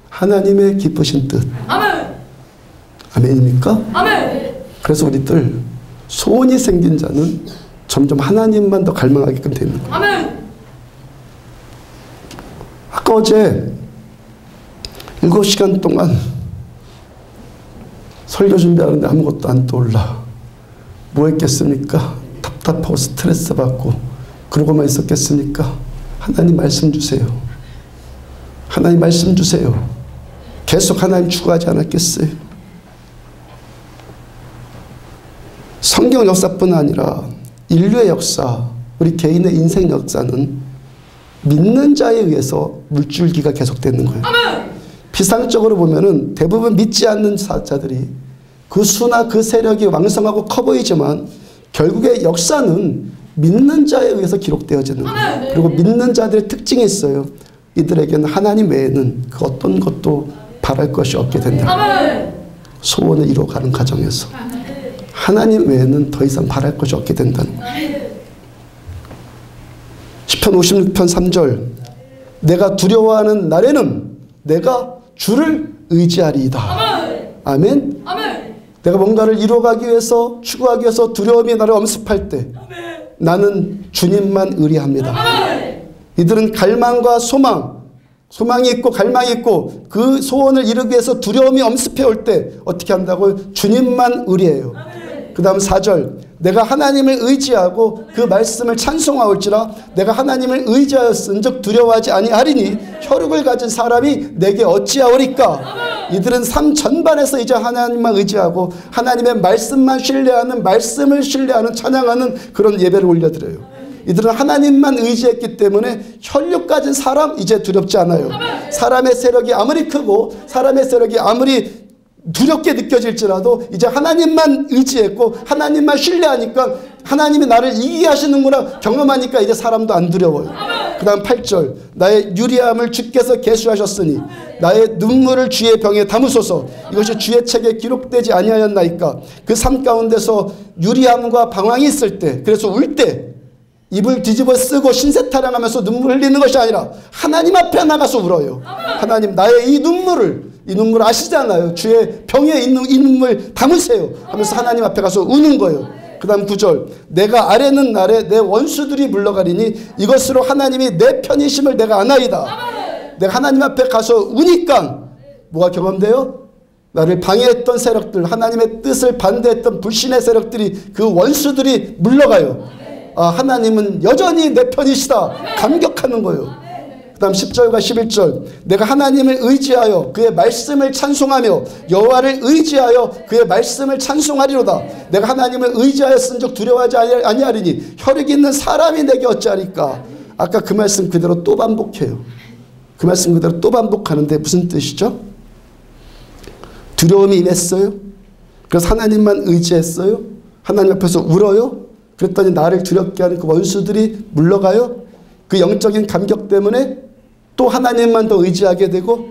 S1: 하나님의 기쁘신 뜻.
S2: 아멘.
S1: 아멘입니까?
S2: 아멘.
S1: 그래서 우리들 소원이 생긴 자는 점점 하나님만 더 갈망하게끔 되는 거예요.
S2: 아멘.
S1: 아까 어제 7시간 동안 설교 준비하는데 아무것도 안 떠올라. 뭐 했겠습니까? 답답하고 스트레스 받고 그러고만 있었겠습니까? 하나님 말씀 주세요. 하나님 말씀 주세요. 계속 하나님 추구하지 않았겠어요? 성경 역사뿐 아니라 인류의 역사, 우리 개인의 인생 역사는 믿는 자에 의해서 물줄기가 계속되는 거예요. 비상적으로 보면은 대부분 믿지 않는 자들이 그 수나 그 세력이 왕성하고 커 보이지만 결국에 역사는 믿는 자에 의해서 기록되어지는 거예요. 그리고 믿는 자들의 특징이 있어요. 이들에게는 하나님 외에는 그 어떤 것도 바랄 것이 없게 된다. 소원을 이루어가는 과정에서 하나님 외에는 더 이상 바랄 것이 없게 된다는 거예요. 시편 56편 3절 내가 두려워하는 날에는 내가 주를 의지하리이다. 아멘. 내가 뭔가를 이루어가기 위해서 추구하기 위해서 두려움이 나를 엄습할 때 나는 주님만 의리합니다. 이들은 갈망과 소망이 있고 갈망이 있고 그 소원을 이루기 위해서 두려움이 엄습해 올 때 어떻게 한다고요? 주님만 의리해요. 그 다음 4절 내가 하나님을 의지하고 그 말씀을 찬송하올지라 내가 하나님을 의지하였은즉 두려워하지 아니하리니 혈육을 가진 사람이 내게 어찌하오리까. 이들은 삶 전반에서 이제 하나님만 의지하고 하나님의 말씀만 신뢰하는 말씀을 신뢰하는 찬양하는 그런 예배를 올려드려요. 이들은 하나님만 의지했기 때문에 혈육 가진 사람 이제 두렵지 않아요. 사람의 세력이 아무리 크고 사람의 세력이 아무리 두렵게 느껴질지라도 이제 하나님만 의지했고 하나님만 신뢰하니까 하나님이 나를 이기게 하시는구나 경험하니까 이제 사람도 안 두려워요. 그 다음 8절 나의 유리함을 주께서 계수하셨으니 나의 눈물을 주의 병에 담으소서. 이것이 주의 책에 기록되지 아니하였나이까. 그 삶 가운데서 유리함과 방황이 있을 때 그래서 울 때 입을 뒤집어 쓰고 신세 타령하면서 눈물 흘리는 것이 아니라 하나님 앞에 나가서 울어요. 하나님 나의 이 눈물 아시잖아요. 주의 병에 있는 이 눈물 담으세요 하면서 하나님 앞에 가서 우는 거예요. 그 다음 9절 내가 아뢰는 날에 내 원수들이 물러가리니 이것으로 하나님이 내 편이심을 내가 아나이다. 내가 하나님 앞에 가서 우니까 뭐가 경험돼요? 나를 방해했던 세력들 하나님의 뜻을 반대했던 불신의 세력들이 그 원수들이 물러가요. 아, 하나님은 여전히 내 편이시다 감격하는 거예요. 그 다음 10절과 11절 내가 하나님을 의지하여 그의 말씀을 찬송하며 여호와를 의지하여 그의 말씀을 찬송하리로다. 내가 하나님을 의지하였은즉 두려워하지 아니하리니 혈육 있는 사람이 내게 어찌하리까. 아까 그 말씀 그대로 또 반복해요. 그 말씀 그대로 또 반복하는데 무슨 뜻이죠? 두려움이 임했어요. 그래서 하나님만 의지했어요. 하나님 앞에서 울어요. 그랬더니 나를 두렵게 하는 그 원수들이 물러가요. 그 영적인 감격 때문에 또 하나님만 더 의지하게 되고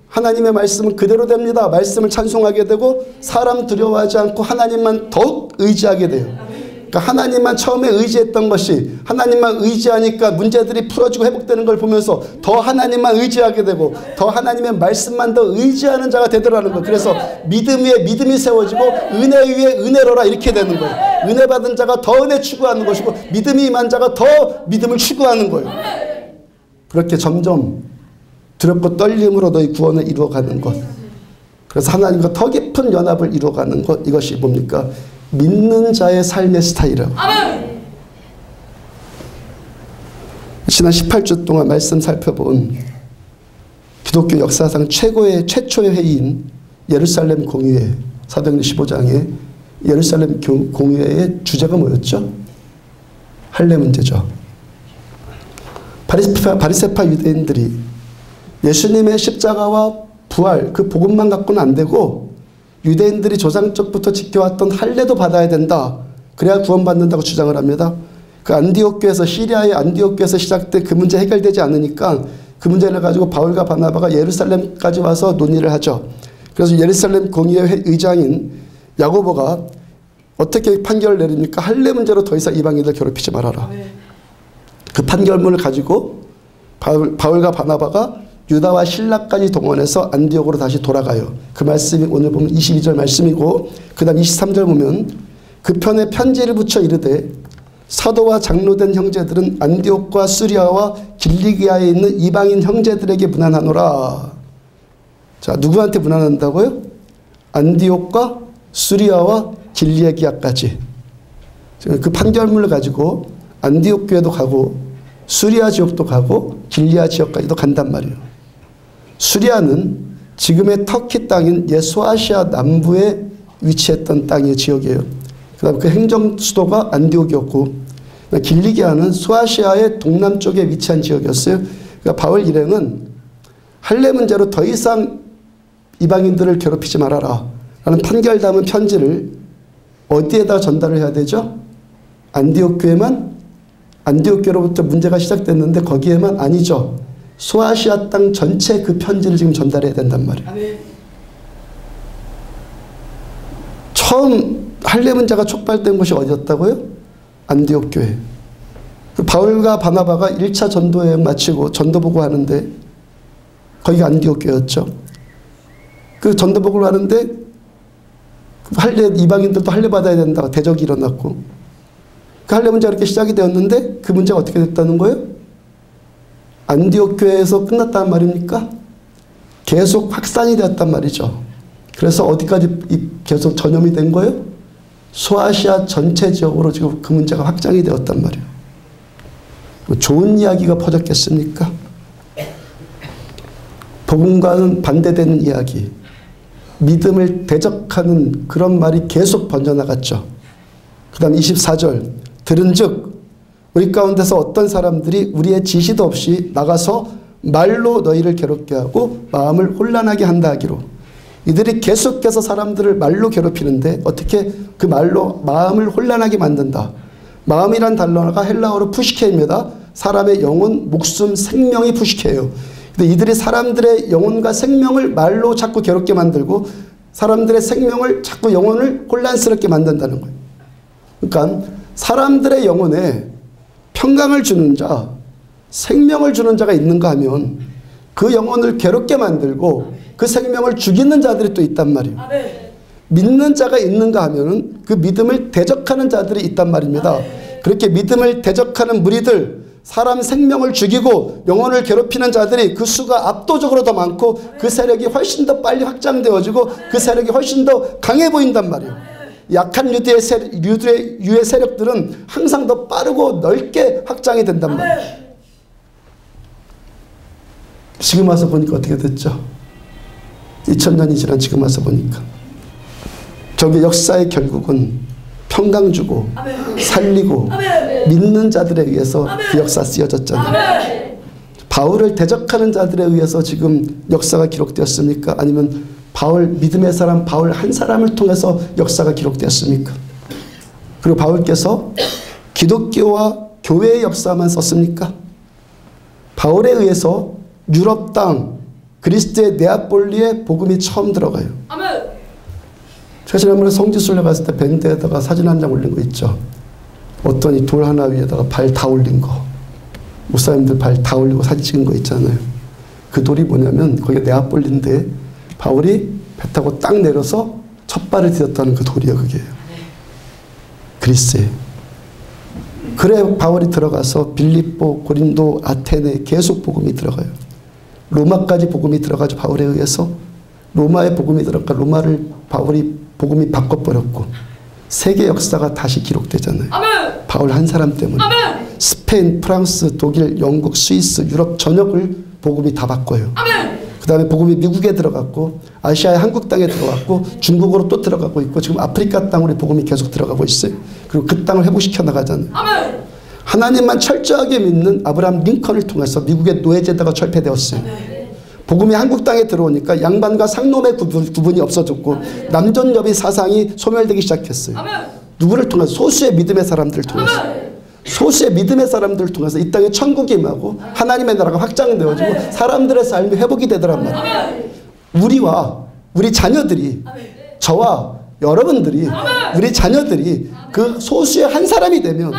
S1: 하나님의 말씀은 그대로 됩니다. 말씀을 찬송하게 되고 사람 두려워하지 않고 하나님만 더욱 의지하게 돼요. 그러니까 하나님만 처음에 의지했던 것이 하나님만 의지하니까 문제들이 풀어지고 회복되는 걸 보면서 더 하나님만 의지하게 되고 더 하나님의 말씀만 더 의지하는 자가 되더라는 거예요. 그래서 믿음 위에 믿음이 세워지고 은혜 위에 은혜로라 이렇게 되는 거예요. 은혜 받은 자가 더 은혜 추구하는 것이고 믿음이 임한 자가 더 믿음을 추구하는 거예요. 그렇게 점점 두렵고 떨림으로 너희 구원을 이루어가는 것. 그래서 하나님과 더 깊은 연합을 이루어가는 것. 이것이 뭡니까? 믿는 자의 삶의 스타일이라고. 아멘. 지난 18주 동안 말씀 살펴본 기독교 역사상 최초의 회의인 예루살렘 공의회 사도행전 15장의 예루살렘 공의회의 주제가 뭐였죠? 할례 문제죠. 바리새파 유대인들이 예수님의 십자가와 부활 그 복음만 갖고는 안 되고 유대인들이 조상적부터 지켜왔던 할례도 받아야 된다. 그래야 구원받는다고 주장을 합니다. 그 안디옥 교회에서 시리아의 안디옥 교회에서 시작된 그 문제 해결되지 않으니까 그 문제를 가지고 바울과 바나바가 예루살렘까지 와서 논의를 하죠. 그래서 예루살렘 공의회 의장인 야고보가 어떻게 판결을 내립니까? 할례 문제로 더 이상 이방인들 괴롭히지 말아라. 그 판결문을 가지고 바울과 바나바가 유다와 신라까지 동원해서 안디옥으로 다시 돌아가요. 그 말씀이 오늘 보면 22절 말씀이고 그 다음 23절 보면 그 편에 편지를 붙여 이르되 사도와 장로된 형제들은 안디옥과 수리아와 길리기아에 있는 이방인 형제들에게 문안하노라. 자, 누구한테 문안한다고요? 안디옥과 수리아와 길리기아까지. 그 판결문을 가지고 안디옥 교회도 가고 수리아 지역도 가고 길리아 지역까지도 간단 말이에요. 수리아는 지금의 터키 땅인 예소아시아 남부에 위치했던 땅의 지역이에요. 그다음에 그 행정 수도가 안디옥이었고, 길리기아는 소아시아의 동남쪽에 위치한 지역이었어요. 그러니까 바울 일행은 할례 문제로 더 이상 이방인들을 괴롭히지 말아라 라는 판결 담은 편지를 어디에다 전달을 해야 되죠? 안디옥 교회만? 안디옥 교회로부터 문제가 시작됐는데 거기에만? 아니죠. 소아시아 땅 전체 그 편지를 지금 전달해야 된단 말이에요.
S2: 아멘.
S1: 처음 할례 문제가 촉발된 곳이 어디였다고요? 안디옥 교회. 바울과 바나바가 1차 전도여행 마치고 전도보고 하는데 거기가 안디옥 교회였죠. 그 전도보고를 하는데 할례, 이방인들도 할례 받아야 된다고 대적이 일어났고, 그 할례 문제가 이렇게 시작이 되었는데 그 문제가 어떻게 됐다는 거예요? 안디옥 교회에서 끝났단 말입니까? 계속 확산이 되었단 말이죠. 그래서 어디까지 계속 전염이 된 거예요? 소아시아 전체 지역으로 지금 그 문제가 확장이 되었단 말이에요. 좋은 이야기가 퍼졌겠습니까? 복음과는 반대되는 이야기, 믿음을 대적하는 그런 말이 계속 번져나갔죠. 그 다음 24절, 들은즉 우리 가운데서 어떤 사람들이 우리의 지시도 없이 나가서 말로 너희를 괴롭게 하고 마음을 혼란하게 한다 하기로. 이들이 계속해서 사람들을 말로 괴롭히는데 어떻게 그 말로 마음을 혼란하게 만든다. 마음이란 단어가 헬라어로 푸시케입니다. 사람의 영혼, 목숨, 생명이 푸시케예요. 근데 이들이 사람들의 영혼과 생명을 말로 자꾸 괴롭게 만들고 사람들의 생명을 자꾸 영혼을 혼란스럽게 만든다는 거예요. 그러니까 사람들의 영혼에 평강을 주는 자, 생명을 주는 자가 있는가 하면 그 영혼을 괴롭게 만들고 그 생명을 죽이는 자들이 또 있단 말이에요. 믿는 자가 있는가 하면 그 믿음을 대적하는 자들이 있단 말입니다. 그렇게 믿음을 대적하는 무리들, 사람 생명을 죽이고 영혼을 괴롭히는 자들이 그 수가 압도적으로 더 많고 그 세력이 훨씬 더 빨리 확장되어지고 그 세력이 훨씬 더 강해 보인단 말이에요. 약한 유의 세력들은 항상 더 빠르고 넓게 확장이 된단 말이에요. 지금 와서 보니까 어떻게 됐죠? 2000년이 지난 지금 와서 보니까 저게 역사의 결국은 평강 주고 살리고 믿는 자들에 의해서 그 역사 쓰여졌잖아요. 바울을 대적하는 자들에 의해서 지금 역사가 기록되었습니까? 아니면 바울, 믿음의 사람 바울 한 사람을 통해서 역사가 기록되었습니까? 그리고 바울께서 기독교와 교회의 역사만 썼습니까? 바울에 의해서 유럽 땅 그리스도의 네아폴리에 복음이 처음 들어가요. 제가 지난번에 성지순례 갔을 때 밴드에다가 사진 한 장 올린 거 있죠. 어떤 이 돌 하나 위에다가 발 다 올린 거, 목사님들 발 다 올리고 사진 찍은 거 있잖아요. 그 돌이 뭐냐면 거기가 네아폴리인데 바울이 배 타고 딱 내려서 첫 발을 디뎠다는 그 돌이에요. 그게 그리스에. 그래 바울이 들어가서 빌립보, 고린도, 아테네 계속 복음이 들어가요. 로마까지 복음이 들어가죠. 바울에 의해서 로마에 복음이 들어가 로마를 바울이 복음이 바꿔버렸고 세계 역사가 다시 기록되잖아요. 아멘. 바울 한 사람 때문에. 아멘. 스페인, 프랑스, 독일, 영국, 스위스, 유럽 전역을 복음이 다 바꿔요. 그 다음에 복음이 미국에 들어갔고 아시아의 한국 땅에 들어갔고 중국으로 또 들어가고 있고 지금 아프리카 땅으로 복음이 계속 들어가고 있어요. 그리고 그 땅을 회복시켜 나가잖아요. 아멘. 하나님만 철저하게 믿는 아브라함 링컨을 통해서 미국의 노예제도가 철폐되었어요. 복음이 한국 땅에 들어오니까 양반과 상놈의 구분이 없어졌고 남존여비 사상이 소멸되기 시작했어요. 누구를 통해서? 소수의 믿음의 사람들을 통해서. 소수의 믿음의 사람들을 통해서 이 땅에 천국이 임하고 하나님의 나라가 확장되어지고 사람들의 삶이 회복이 되더란 말이에요. 우리와 우리 자녀들이, 저와 여러분들이, 우리 자녀들이 그 소수의 한 사람이 되면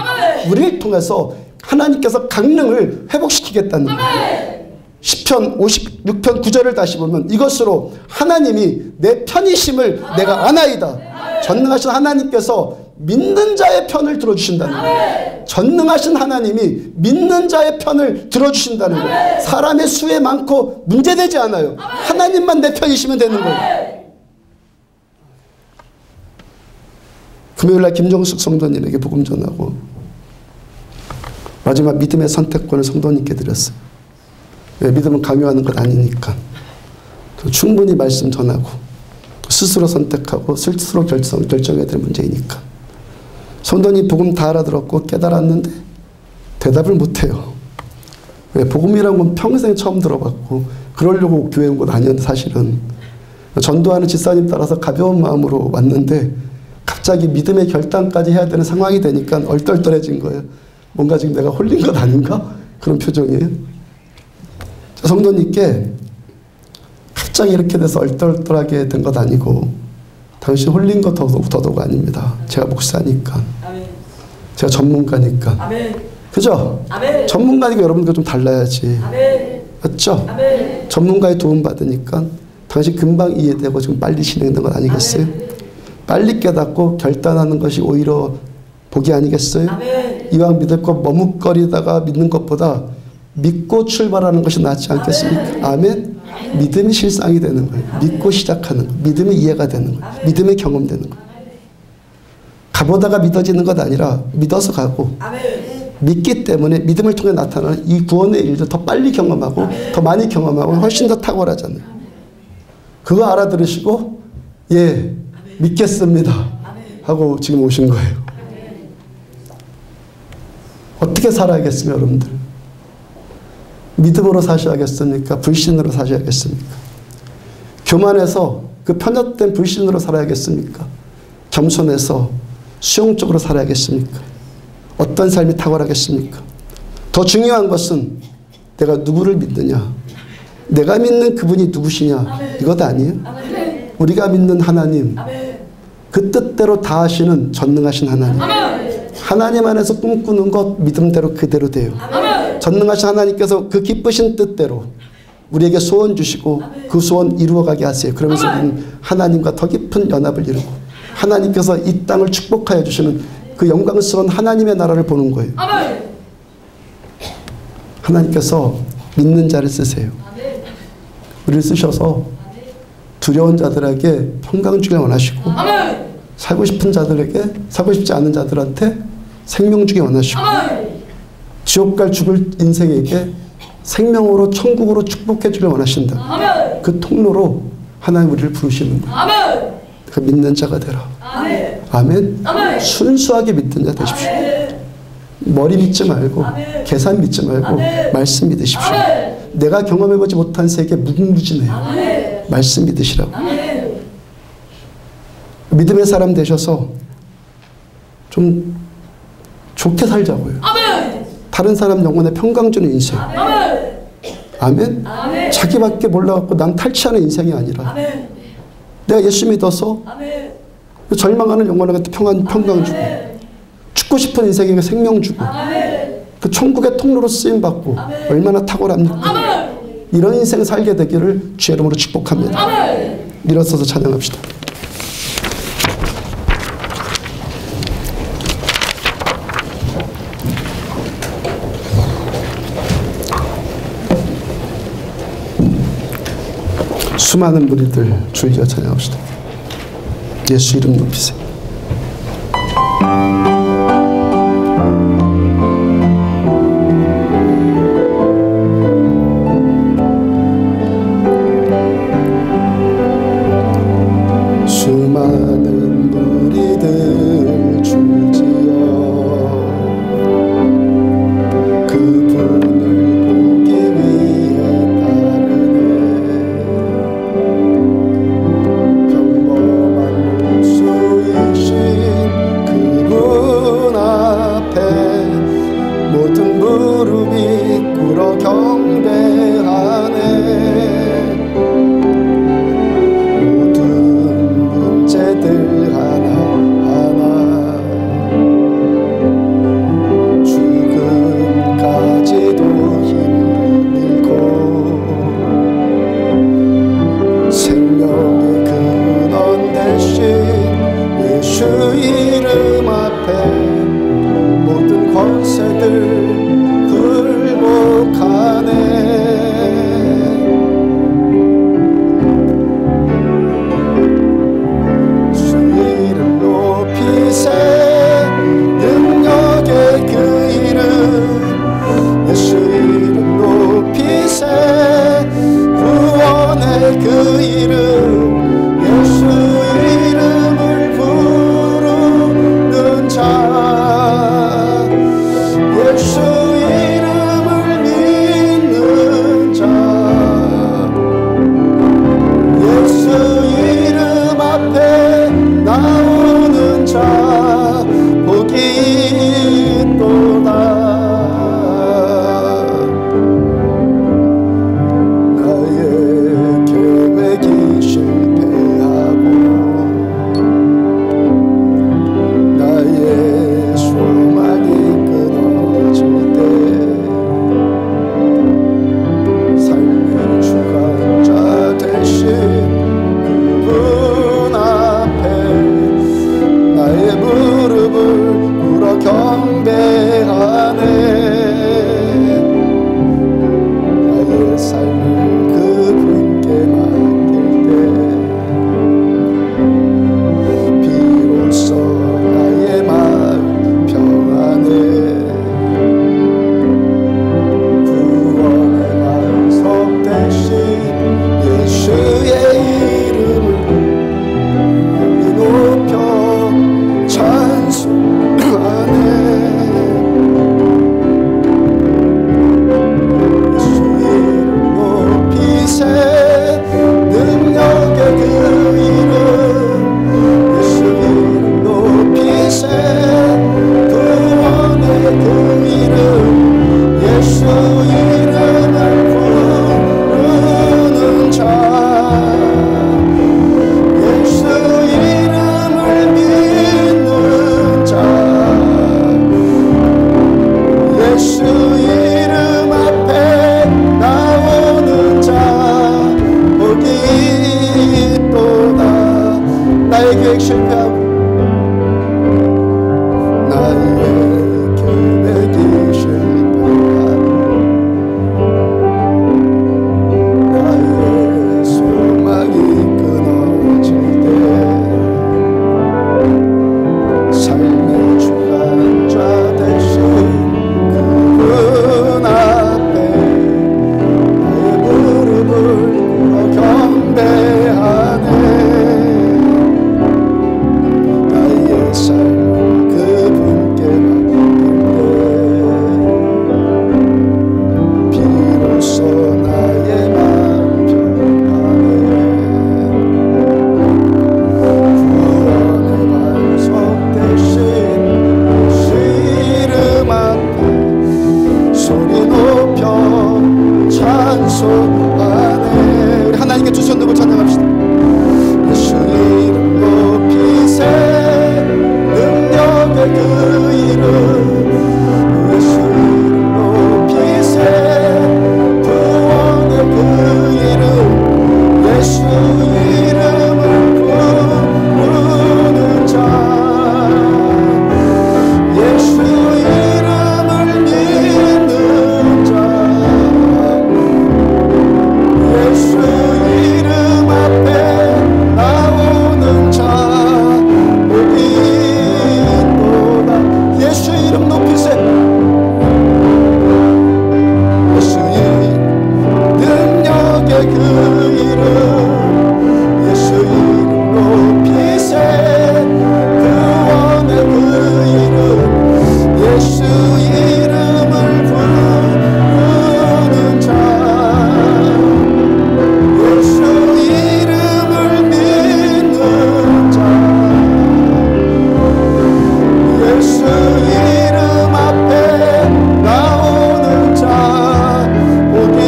S1: 우리를 통해서 하나님께서 강릉을 회복시키겠다는 거예요. 시편 56편 9절을 다시 보면 이것으로 하나님이 내 편이심을 내가 아나이다. 전능하신 하나님께서 믿는 자의 편을 들어주신다는 거예요. 전능하신 하나님이 믿는 자의 편을 들어주신다는 거예요. 사람의 수에 많고 문제되지 않아요. 하나님만 내 편이시면 되는 거예요. 금요일날 김정숙 성도님에게 복음 전하고 마지막 믿음의 선택권을 성도님께 드렸어요. 왜? 믿음은 강요하는 것 아니니까. 충분히 말씀 전하고 스스로 선택하고 스스로 결정해야 될 문제이니까. 성도님 복음 다 알아들었고 깨달았는데 대답을 못해요. 왜? 복음이란 건 평생 처음 들어봤고 그러려고 교회 온 건 아니었는데 사실은 전도하는 집사님 따라서 가벼운 마음으로 왔는데 갑자기 믿음의 결단까지 해야 되는 상황이 되니까 얼떨떨해진 거예요. 뭔가 지금 내가 홀린 것 아닌가? 그런 표정이에요. 성도님께 갑자기 이렇게 돼서 얼떨떨하게 된 것 아니고 당신 홀린 것 더더욱 아닙니다. 제가 목사니까.
S2: 아멘.
S1: 제가 전문가니까.
S2: 아멘.
S1: 그죠?
S2: 아멘.
S1: 전문가니까 여러분과 좀 달라야지.
S2: 아멘.
S1: 맞죠?
S2: 아멘.
S1: 전문가의 도움 받으니까 당신 금방 이해되고 지금 빨리 진행된 것 아니겠어요?
S2: 아멘.
S1: 빨리 깨닫고 결단하는 것이 오히려 복이 아니겠어요?
S2: 아멘.
S1: 이왕 믿을 것 머뭇거리다가 믿는 것보다 믿고 출발하는 것이 낫지 않겠습니까? 아멘. 믿음이 실상이 되는 거예요. 믿고 시작하는 거. 믿음이 이해가 되는 거예요. 믿음이 경험되는 거예요. 가보다가 믿어지는 것 아니라 믿어서 가고
S2: 아멘.
S1: 믿기 때문에 믿음을 통해 나타나는 이 구원의 일도 더 빨리 경험하고 더 많이 경험하고 훨씬 더 탁월하잖아요. 그거 알아들으시고 예 믿겠습니다 하고 지금 오신 거예요. 어떻게 살아야겠습니까 여러분들? 믿음으로 사셔야겠습니까? 불신으로 사셔야겠습니까? 교만해서 그 편협된 불신으로 살아야겠습니까? 겸손해서 수용적으로 살아야겠습니까? 어떤 삶이 탁월하겠습니까? 더 중요한 것은 내가 누구를 믿느냐? 내가 믿는 그분이 누구시냐? 이것 아니에요? 우리가 믿는 하나님, 그 뜻대로 다 하시는 전능하신 하나님. 하나님 안에서 꿈꾸는 것 믿음대로 그대로 돼요. 전능하신 하나님께서 그 기쁘신 뜻대로 우리에게 소원 주시고 그 소원 이루어가게 하세요. 그러면서 우리는 하나님과 더 깊은 연합을 이루고 하나님께서 이 땅을 축복하여 주시는 그 영광스러운 하나님의 나라를 보는 거예요. 하나님께서 믿는 자를 쓰세요. 우리를 쓰셔서 두려운 자들에게 평강 주길 원하시고 살고 싶은 자들에게 살고 싶지 않은 자들한테 생명 주길 원하시고 지옥 갈 죽을 인생에게 생명으로 천국으로 축복해 주길 원하신다. 그 통로로 하나님 우리를 부르시는 거예요. 그 믿는 자가 되라. 아멘. 순수하게 믿는 자 되십시오. 머리 믿지 말고 계산 믿지 말고 말씀 믿으십시오. 내가 경험해보지 못한 세계 무궁무진해요. 말씀 믿으시라고. 믿음의 사람 되셔서 좀 좋게 살자고요. 다른 사람 영혼에 평강 주는 인생. 아멘. 자기밖에 몰라갖고 난 탈취하는 인생이 아니라 내가 예수 믿어서 절망하는 영혼에게 평강 주고 죽고 싶은 인생에게 생명 주고 그 천국의 통로로 쓰임받고 얼마나 탁월합니까? 이런 인생 살게 되기를 주의 이름으로 축복합니다. 일어서서 찬양합시다. 수많은 무리들 주의자 찬양합시다. 예수 이름 높이세요. 수많은 무리들 줄지어 그분을 보기 위해 따르네. 평범한 목소리 나의 계획 실패하고 나의 계획이 실패하고 나의 소망이 끊어질 때 삶의 주관자 대신 그분 앞에 나의 무릎을 꿇어 경배하네. 나의 삶을 그분께 맡길 때 비로소 나의 맘 변하네. 구원의 반석 대신 예수 이름 앞에 소리 높여 찬송하네. 우리 하나님께 두 손 들고 찬양합시다. 예수 이름 높이세 능력의 그 이름 예수 이름 높이세 구원의 그 이름 예수 이름을 부르는 자 예수 이름을 믿는 자 예수 이름 앞에 나오는 자 복이 있도다. 예수 이름 높이세 예수 이름 능력의 그 이름 예수 이름 높이세 구원의 그 이름 예수 이름을 부르는 자 예수 이름을 믿는 자 예수 이름 앞에 나오는 자 복이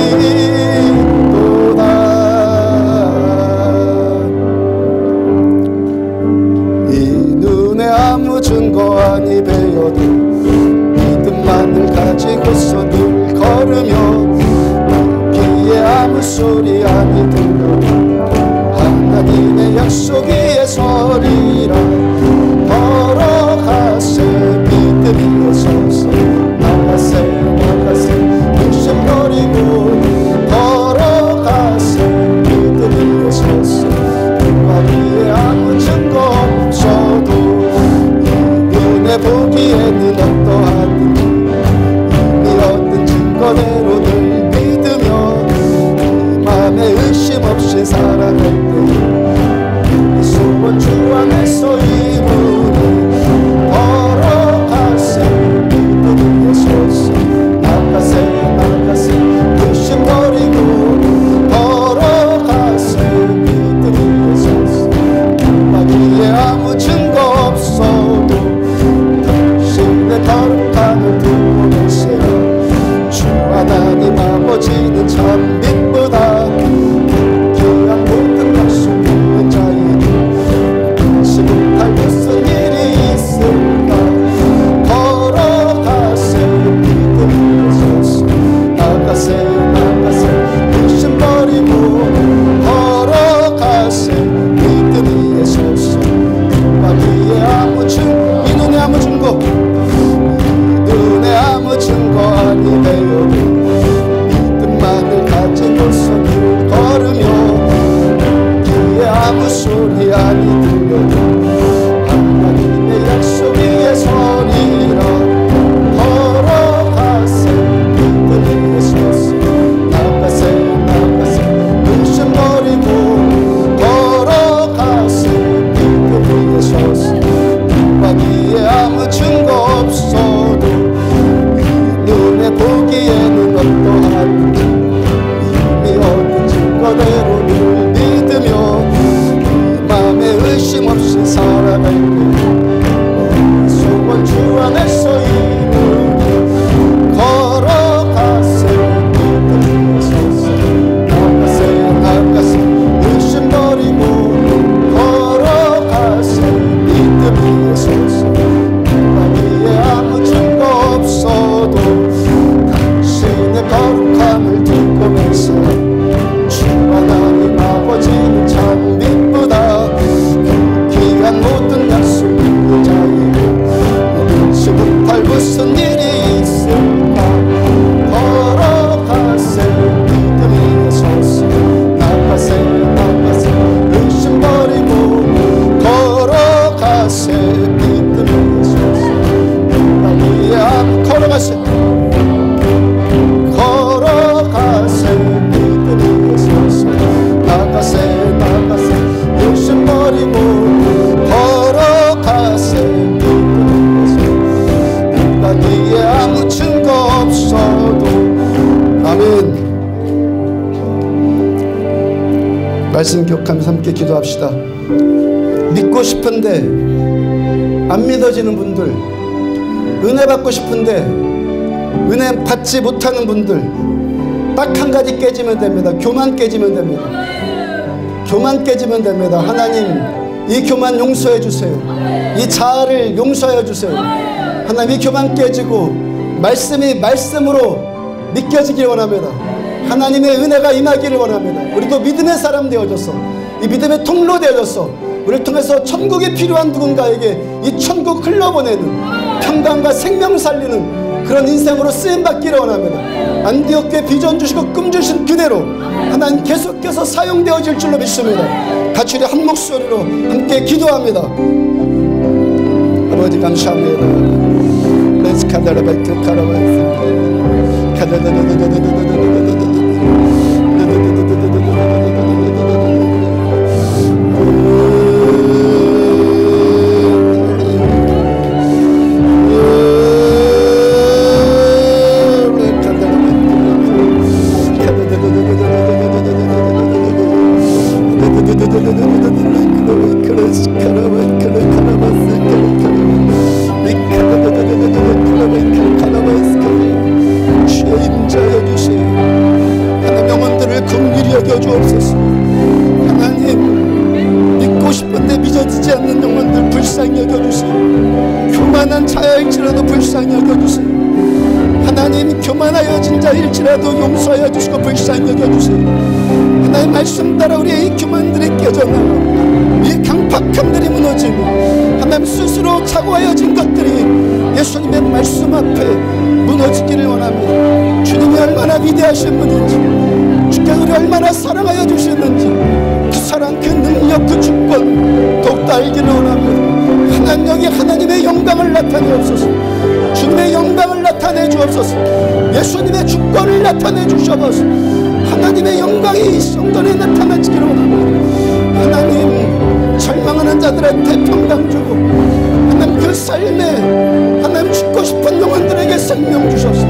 S1: 있도다. 이 눈에 아무 증거 아니 배어도 믿음만을 가지고서 늘 걸으며 귀에 아무 소리 아니 들려도 하나님의 약속 위에 서리라. 걸어가세 믿음 위에 서서 나가세 나가세 욕심 버리고 걸어가세 믿음 위에 서서 누가 위에 아무 증거 없어도 이 눈에 보기에는 어떠하든지 이미 얻은 증거대로 늘 믿으며 이 맘에 의심 없이 살아갈 때 소원 주 안에서 이루니 걸어가세 믿음 위에 서서 나가세 나가세 의심 버리고 걸어가세 믿음 위에 서서 마귀에 아무 증거 없어도 당신의 거룩함을 두고 계세요. 주 하나님 아버지는 참 믿보다 귀한 모든 약속 있는 자에게 당시 못할 무슨 일이 있을까. 걸어가세 믿음 위에 서서 나가세 나가세 의심 버리고 걸어가세 믿음 위에 서서 마귀에 아무 증거 이 눈에 아무 증거 이 눈에 아무 증거 아니 되어도 믿음만을 가지고서 늘 걸으며 귀에 아무 소리 아니 들려도 하나님의 약속 위에 서리라. 걸어가세 믿음 위에 서서 나가세 나가세 의심 버리고 걸어가세 믿음 위에 서서 마귀에 아무 증거 없어도 이 눈에 보기에는 어떠하든지 이미 얻은 증거대로 늘 믿으며 이 맘에 의심 없이 살아갈 때 소원 주 안에서 말씀 기억하면서 함께 기도합시다. 믿고 싶은데 안 믿어지는 분들, 은혜 받고 싶은데 은혜 받지 못하는 분들, 딱 한 가지 깨지면 됩니다. 교만 깨지면 됩니다. 교만 깨지면 됩니다. 하나님, 이 교만 용서해 주세요. 이 자아를 용서해 주세요. 하나님, 이 교만 깨지고 말씀이 말씀으로 믿겨지길 원합니다. 하나님의 은혜가 임하기를 원합니다. 우리도 믿음의 사람 되어져서, 이 믿음의 통로 되어져서 우리를 통해서 천국이 필요한 누군가에게 이 천국 흘러보내는, 평강과 생명 살리는 그런 인생으로 쓰임받기를 원합니다. 안디옥교회 비전 주시고 꿈 주신 그대로 하나님 계속해서 사용되어질 줄로 믿습니다. 같이 우리 한 목소리로 함께 기도합니다. 아버지 감사합니다. 레스 카다라바이크 카라바이크 카다다다다다다다다다다다 일지라도 용서하여 주시고 불쌍히 여겨주세요. 하나님 말씀 따라 우리의 이 교만들이 깨져나가 이 강팍함들이 무너지고 하나님 스스로 착오하여진 것들이 예수님의 말씀 앞에 무너지기를 원합니다. 주님이 얼마나 위대하신 분인지, 주께서 우리 얼마나 사랑하여 주셨는지 그 사랑, 그 능력, 그 주권 더욱더 알기를 원합니다. 하나님, 여기 하나님의 영광을 나타내옵소서. 주님의 영광을 나타내 주옵소서. 예수님의 주권을 나타내 주셔서 하나님의 영광이 이 성전에 나타나지기를 원합니다. 하나님, 절망하는 자들한테 평강 주고 하나님 그 삶에 하나님 죽고 싶은 영혼들에게 생명 주셔서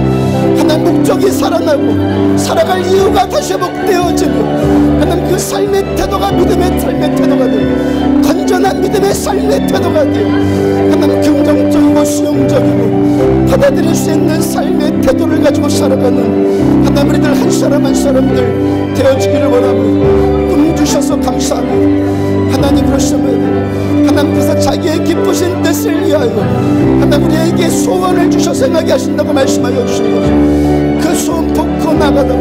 S1: 하나님 목적이 살아나고 살아갈 이유가 다시 회복되어지고 하나님 그 삶의 태도가 믿음의 삶의 태도가 되고 건전한 믿음의 삶의 태도가 되고 하나님 긍정적이고 수용적이고 받아들일 수 있는 삶의 태도를 가지고 살아가는 하나님 우리들 한 사람 한 사람들 되어지기를 원합니다. 꿈 주셔서 감사합니다. 하나님, 그러시면 하나님께서 자기의 기쁘신 뜻을 위하여 하나님 우리에게 소원을 주셔서 행하게 하신다고 말씀하여 주시는 거죠. 그 소원 품고 나가다가,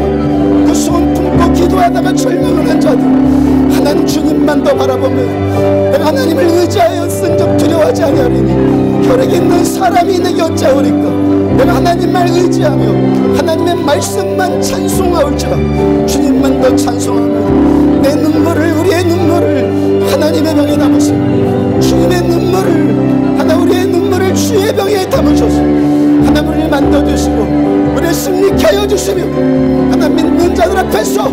S1: 그 소원 품고 기도하다가 절망을 한 자들 하나님 주님만 더 바라보며 내가 하나님을 의지하여 쓴적 두려워하지 아니하리니 혈액에 있는 사람이 내게 어찌하오리까. 내가 하나님만 의지하며 하나님의 말씀만 찬송하올지라 주님만 더 찬송하며 내 눈물을, 우리의 눈물을 하나님의 병에 담으시고 주님의 눈물을, 하나님 우리의 눈물을 주의 병에 담으셔서 하나님 우리를 만져주시고 우리를 승리케 하여 주시며 하나님 믿는 자들 앞에서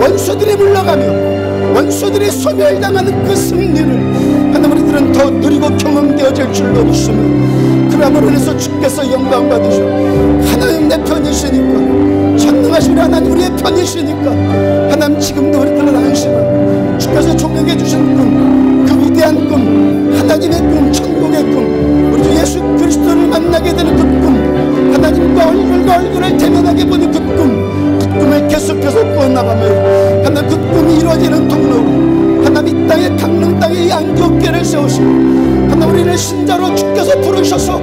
S1: 원수들이 물러가며 원수들이 소멸당하는 그 승리를 하나님 우리들은 더 누리고 경험되어질 줄로 믿으시며 그러므로 인해서 주께서 영광 받으셔 하나님 내 편이시니까, 전능하신 하나님 우리의 편이시니까 하나님 지금도 우리들은 안심하고 주께서 종에게 주신 꿈, 그 위대한 꿈, 하나님의 꿈, 천국의 꿈, 우리 주 예수 그리스도를 만나게 되는 그 꿈, 하나님과 얼굴과 얼굴을 대면하게 보는 그 꿈, 그 꿈을 계속해서 꾸어나가며 하나님 그 꿈이 이루어지는 통로, 하나님 이 땅에 강릉 땅에 이 안디옥교회를 세우시고 하나님 우리를 신자로 주께서 부르셔서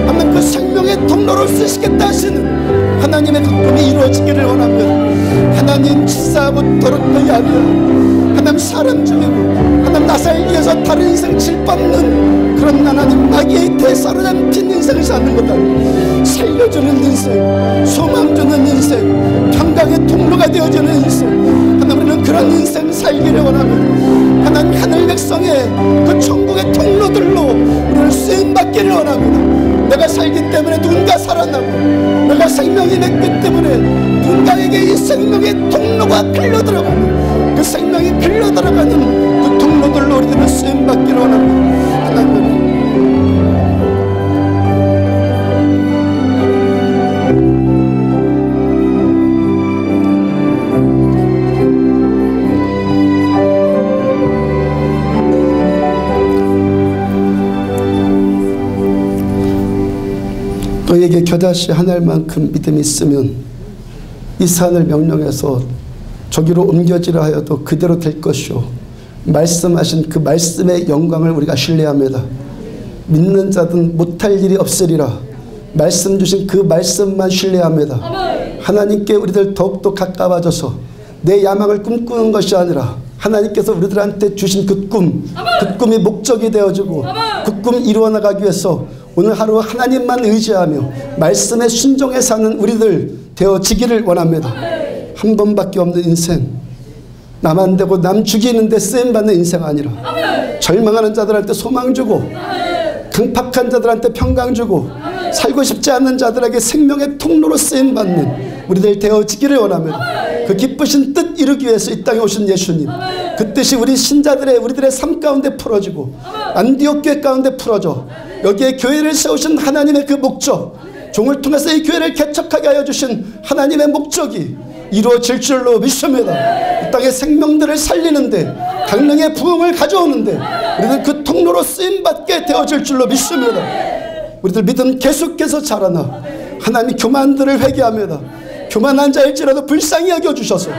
S1: 하나님 그 생명의 통로로 쓰시겠다 하시는 하나님의 그 꿈이 이루어지기를 원합니다. 하나님 치사하고 더럽고 야비하고 하나님 사람 죽이고 하나님 나 살기 위해서 다른 인생 질밟는 그런 하나님 마귀의 대사로 잡힌 인생을 사는 것 아니고 살려주는 인생, 소망 주는 인생, 평강의 통로가 되어주는 인생, 하나님 우리는 그런 인생 살기를 원합니다. 하나님 하늘 백성의 그 천국의 통로들로 우리를 쓰임받기를 원합니다. 내가 살기 때문에 누군가 살아나고 내가 생명이 맺기 때문에 누군가에게 이 생명의 통로가 흘러들어가는 그 생명이 흘러들어가는 그 통로들로 우리들은 쓰임받기를 원합니다. 하나님 너희에게 겨다시 하늘만큼 믿음이 있으면 이 산을 명령해서 저기로 옮겨지라 하여도 그대로 될 것이요 말씀하신 그 말씀의 영광을 우리가 신뢰합니다. 믿는 자든 못할 일이 없으리라. 말씀 주신 그 말씀만 신뢰합니다. 하나님께 우리들 더욱더 가까워져서 내 야망을 꿈꾸는 것이 아니라 하나님께서 우리들한테 주신 그 꿈이 목적이 되어지고 그 꿈 이루어나가기 위해서 오늘 하루 하나님만 의지하며 말씀에 순종해 사는 우리들 되어지기를 원합니다. 한 번밖에 없는 인생, 남 안 되고 남 죽이는데 쓰임받는 인생 아니라 절망하는 자들한테 소망 주고 강팍한 자들한테 평강 주고 살고 싶지 않는 자들에게 생명의 통로로 쓰임받는 우리들 되어지기를 원합니다. 그 기쁘신 뜻 이루기 위해서 이 땅에 오신 예수님, 그 뜻이 우리 신자들의 우리들의 삶 가운데 풀어지고 안디옥 교회 가운데 풀어져 여기에 교회를 세우신 하나님의 그 목적, 종을 통해서 이 교회를 개척하게 하여 주신 하나님의 목적이 이루어질 줄로 믿습니다. 이 땅의 생명들을 살리는데 강릉의 부흥을 가져오는데 우리들 그 통로로 쓰임받게 되어질 줄로 믿습니다. 우리들 믿음 계속해서 자라나 하나님이 교만들을 회개합니다. 교만한 자일지라도 불쌍히 여겨주셔서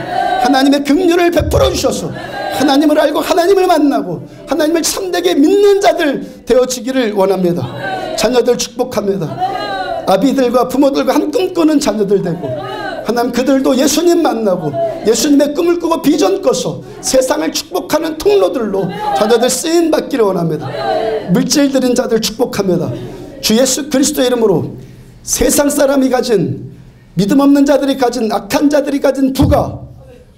S1: 하나님의 긍휼을 베풀어 주셔서 하나님을 알고 하나님을 만나고 하나님을 참되게 믿는 자들 되어지기를 원합니다. 자녀들 축복합니다. 아비들과 부모들과 한 꿈 꾸는 자녀들 되고 하나님 그들도 예수님 만나고 예수님의 꿈을 꾸고 비전 꿔서 세상을 축복하는 통로들로 자녀들 쓰임받기를 원합니다. 물질 들인 자들 축복합니다. 주 예수 그리스도의 이름으로 세상 사람이 가진 믿음 없는 자들이 가진 악한 자들이 가진 부가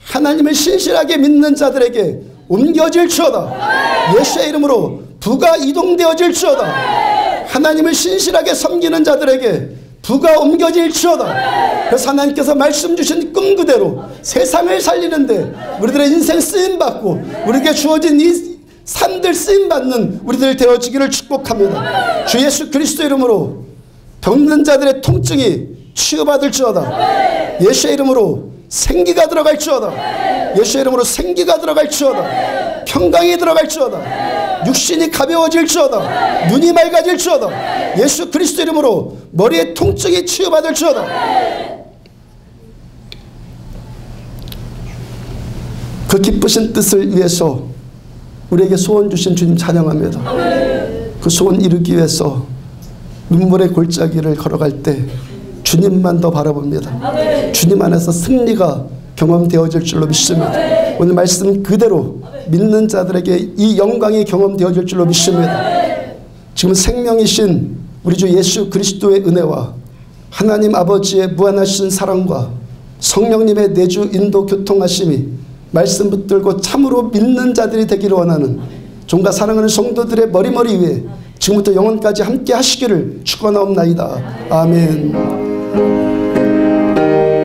S1: 하나님을 신실하게 믿는 자들에게 옮겨질지어다. 예수의 이름으로 부가 이동되어질지어다. 하나님을 신실하게 섬기는 자들에게 부가 옮겨질지어다. 그래서 하나님께서 말씀 주신 꿈 그대로 세상을 살리는데 우리들의 인생 쓰임받고 우리에게 주어진 이 산들 쓰임받는 우리들 되어지기를 축복합니다. 주 예수 그리스도 이름으로 병든 자들의 통증이 치유받을지어다. 예수의 이름으로 생기가 들어갈지어다. 예수의 이름으로 생기가 들어갈지어다. 평강이 들어갈지어다. 육신이 가벼워질지어다. 눈이 맑아질지어다. 예수 그리스도 이름으로 머리의 통증이 치유받을지어다. 그 기쁘신 뜻을 위해서 우리에게 소원 주신 주님 찬양합니다. 그 소원 이루기 위해서 눈물의 골짜기를 걸어갈 때 주님만 더 바라봅니다. 주님 안에서 승리가 경험되어질 줄로 믿습니다. 오늘 말씀 그대로 믿는 자들에게 이 영광이 경험되어질 줄로 믿습니다. 지금 생명이신 우리 주 예수 그리스도의 은혜와 하나님 아버지의 무한하신 사랑과 성령님의 내주 인도 교통하심이 말씀 붙들고 참으로 믿는 자들이 되기를 원하는 종과 사랑하는 성도들의 머리머리 위에 지금부터 영원까지 함께 하시기를 축원하옵나이다. 아멘.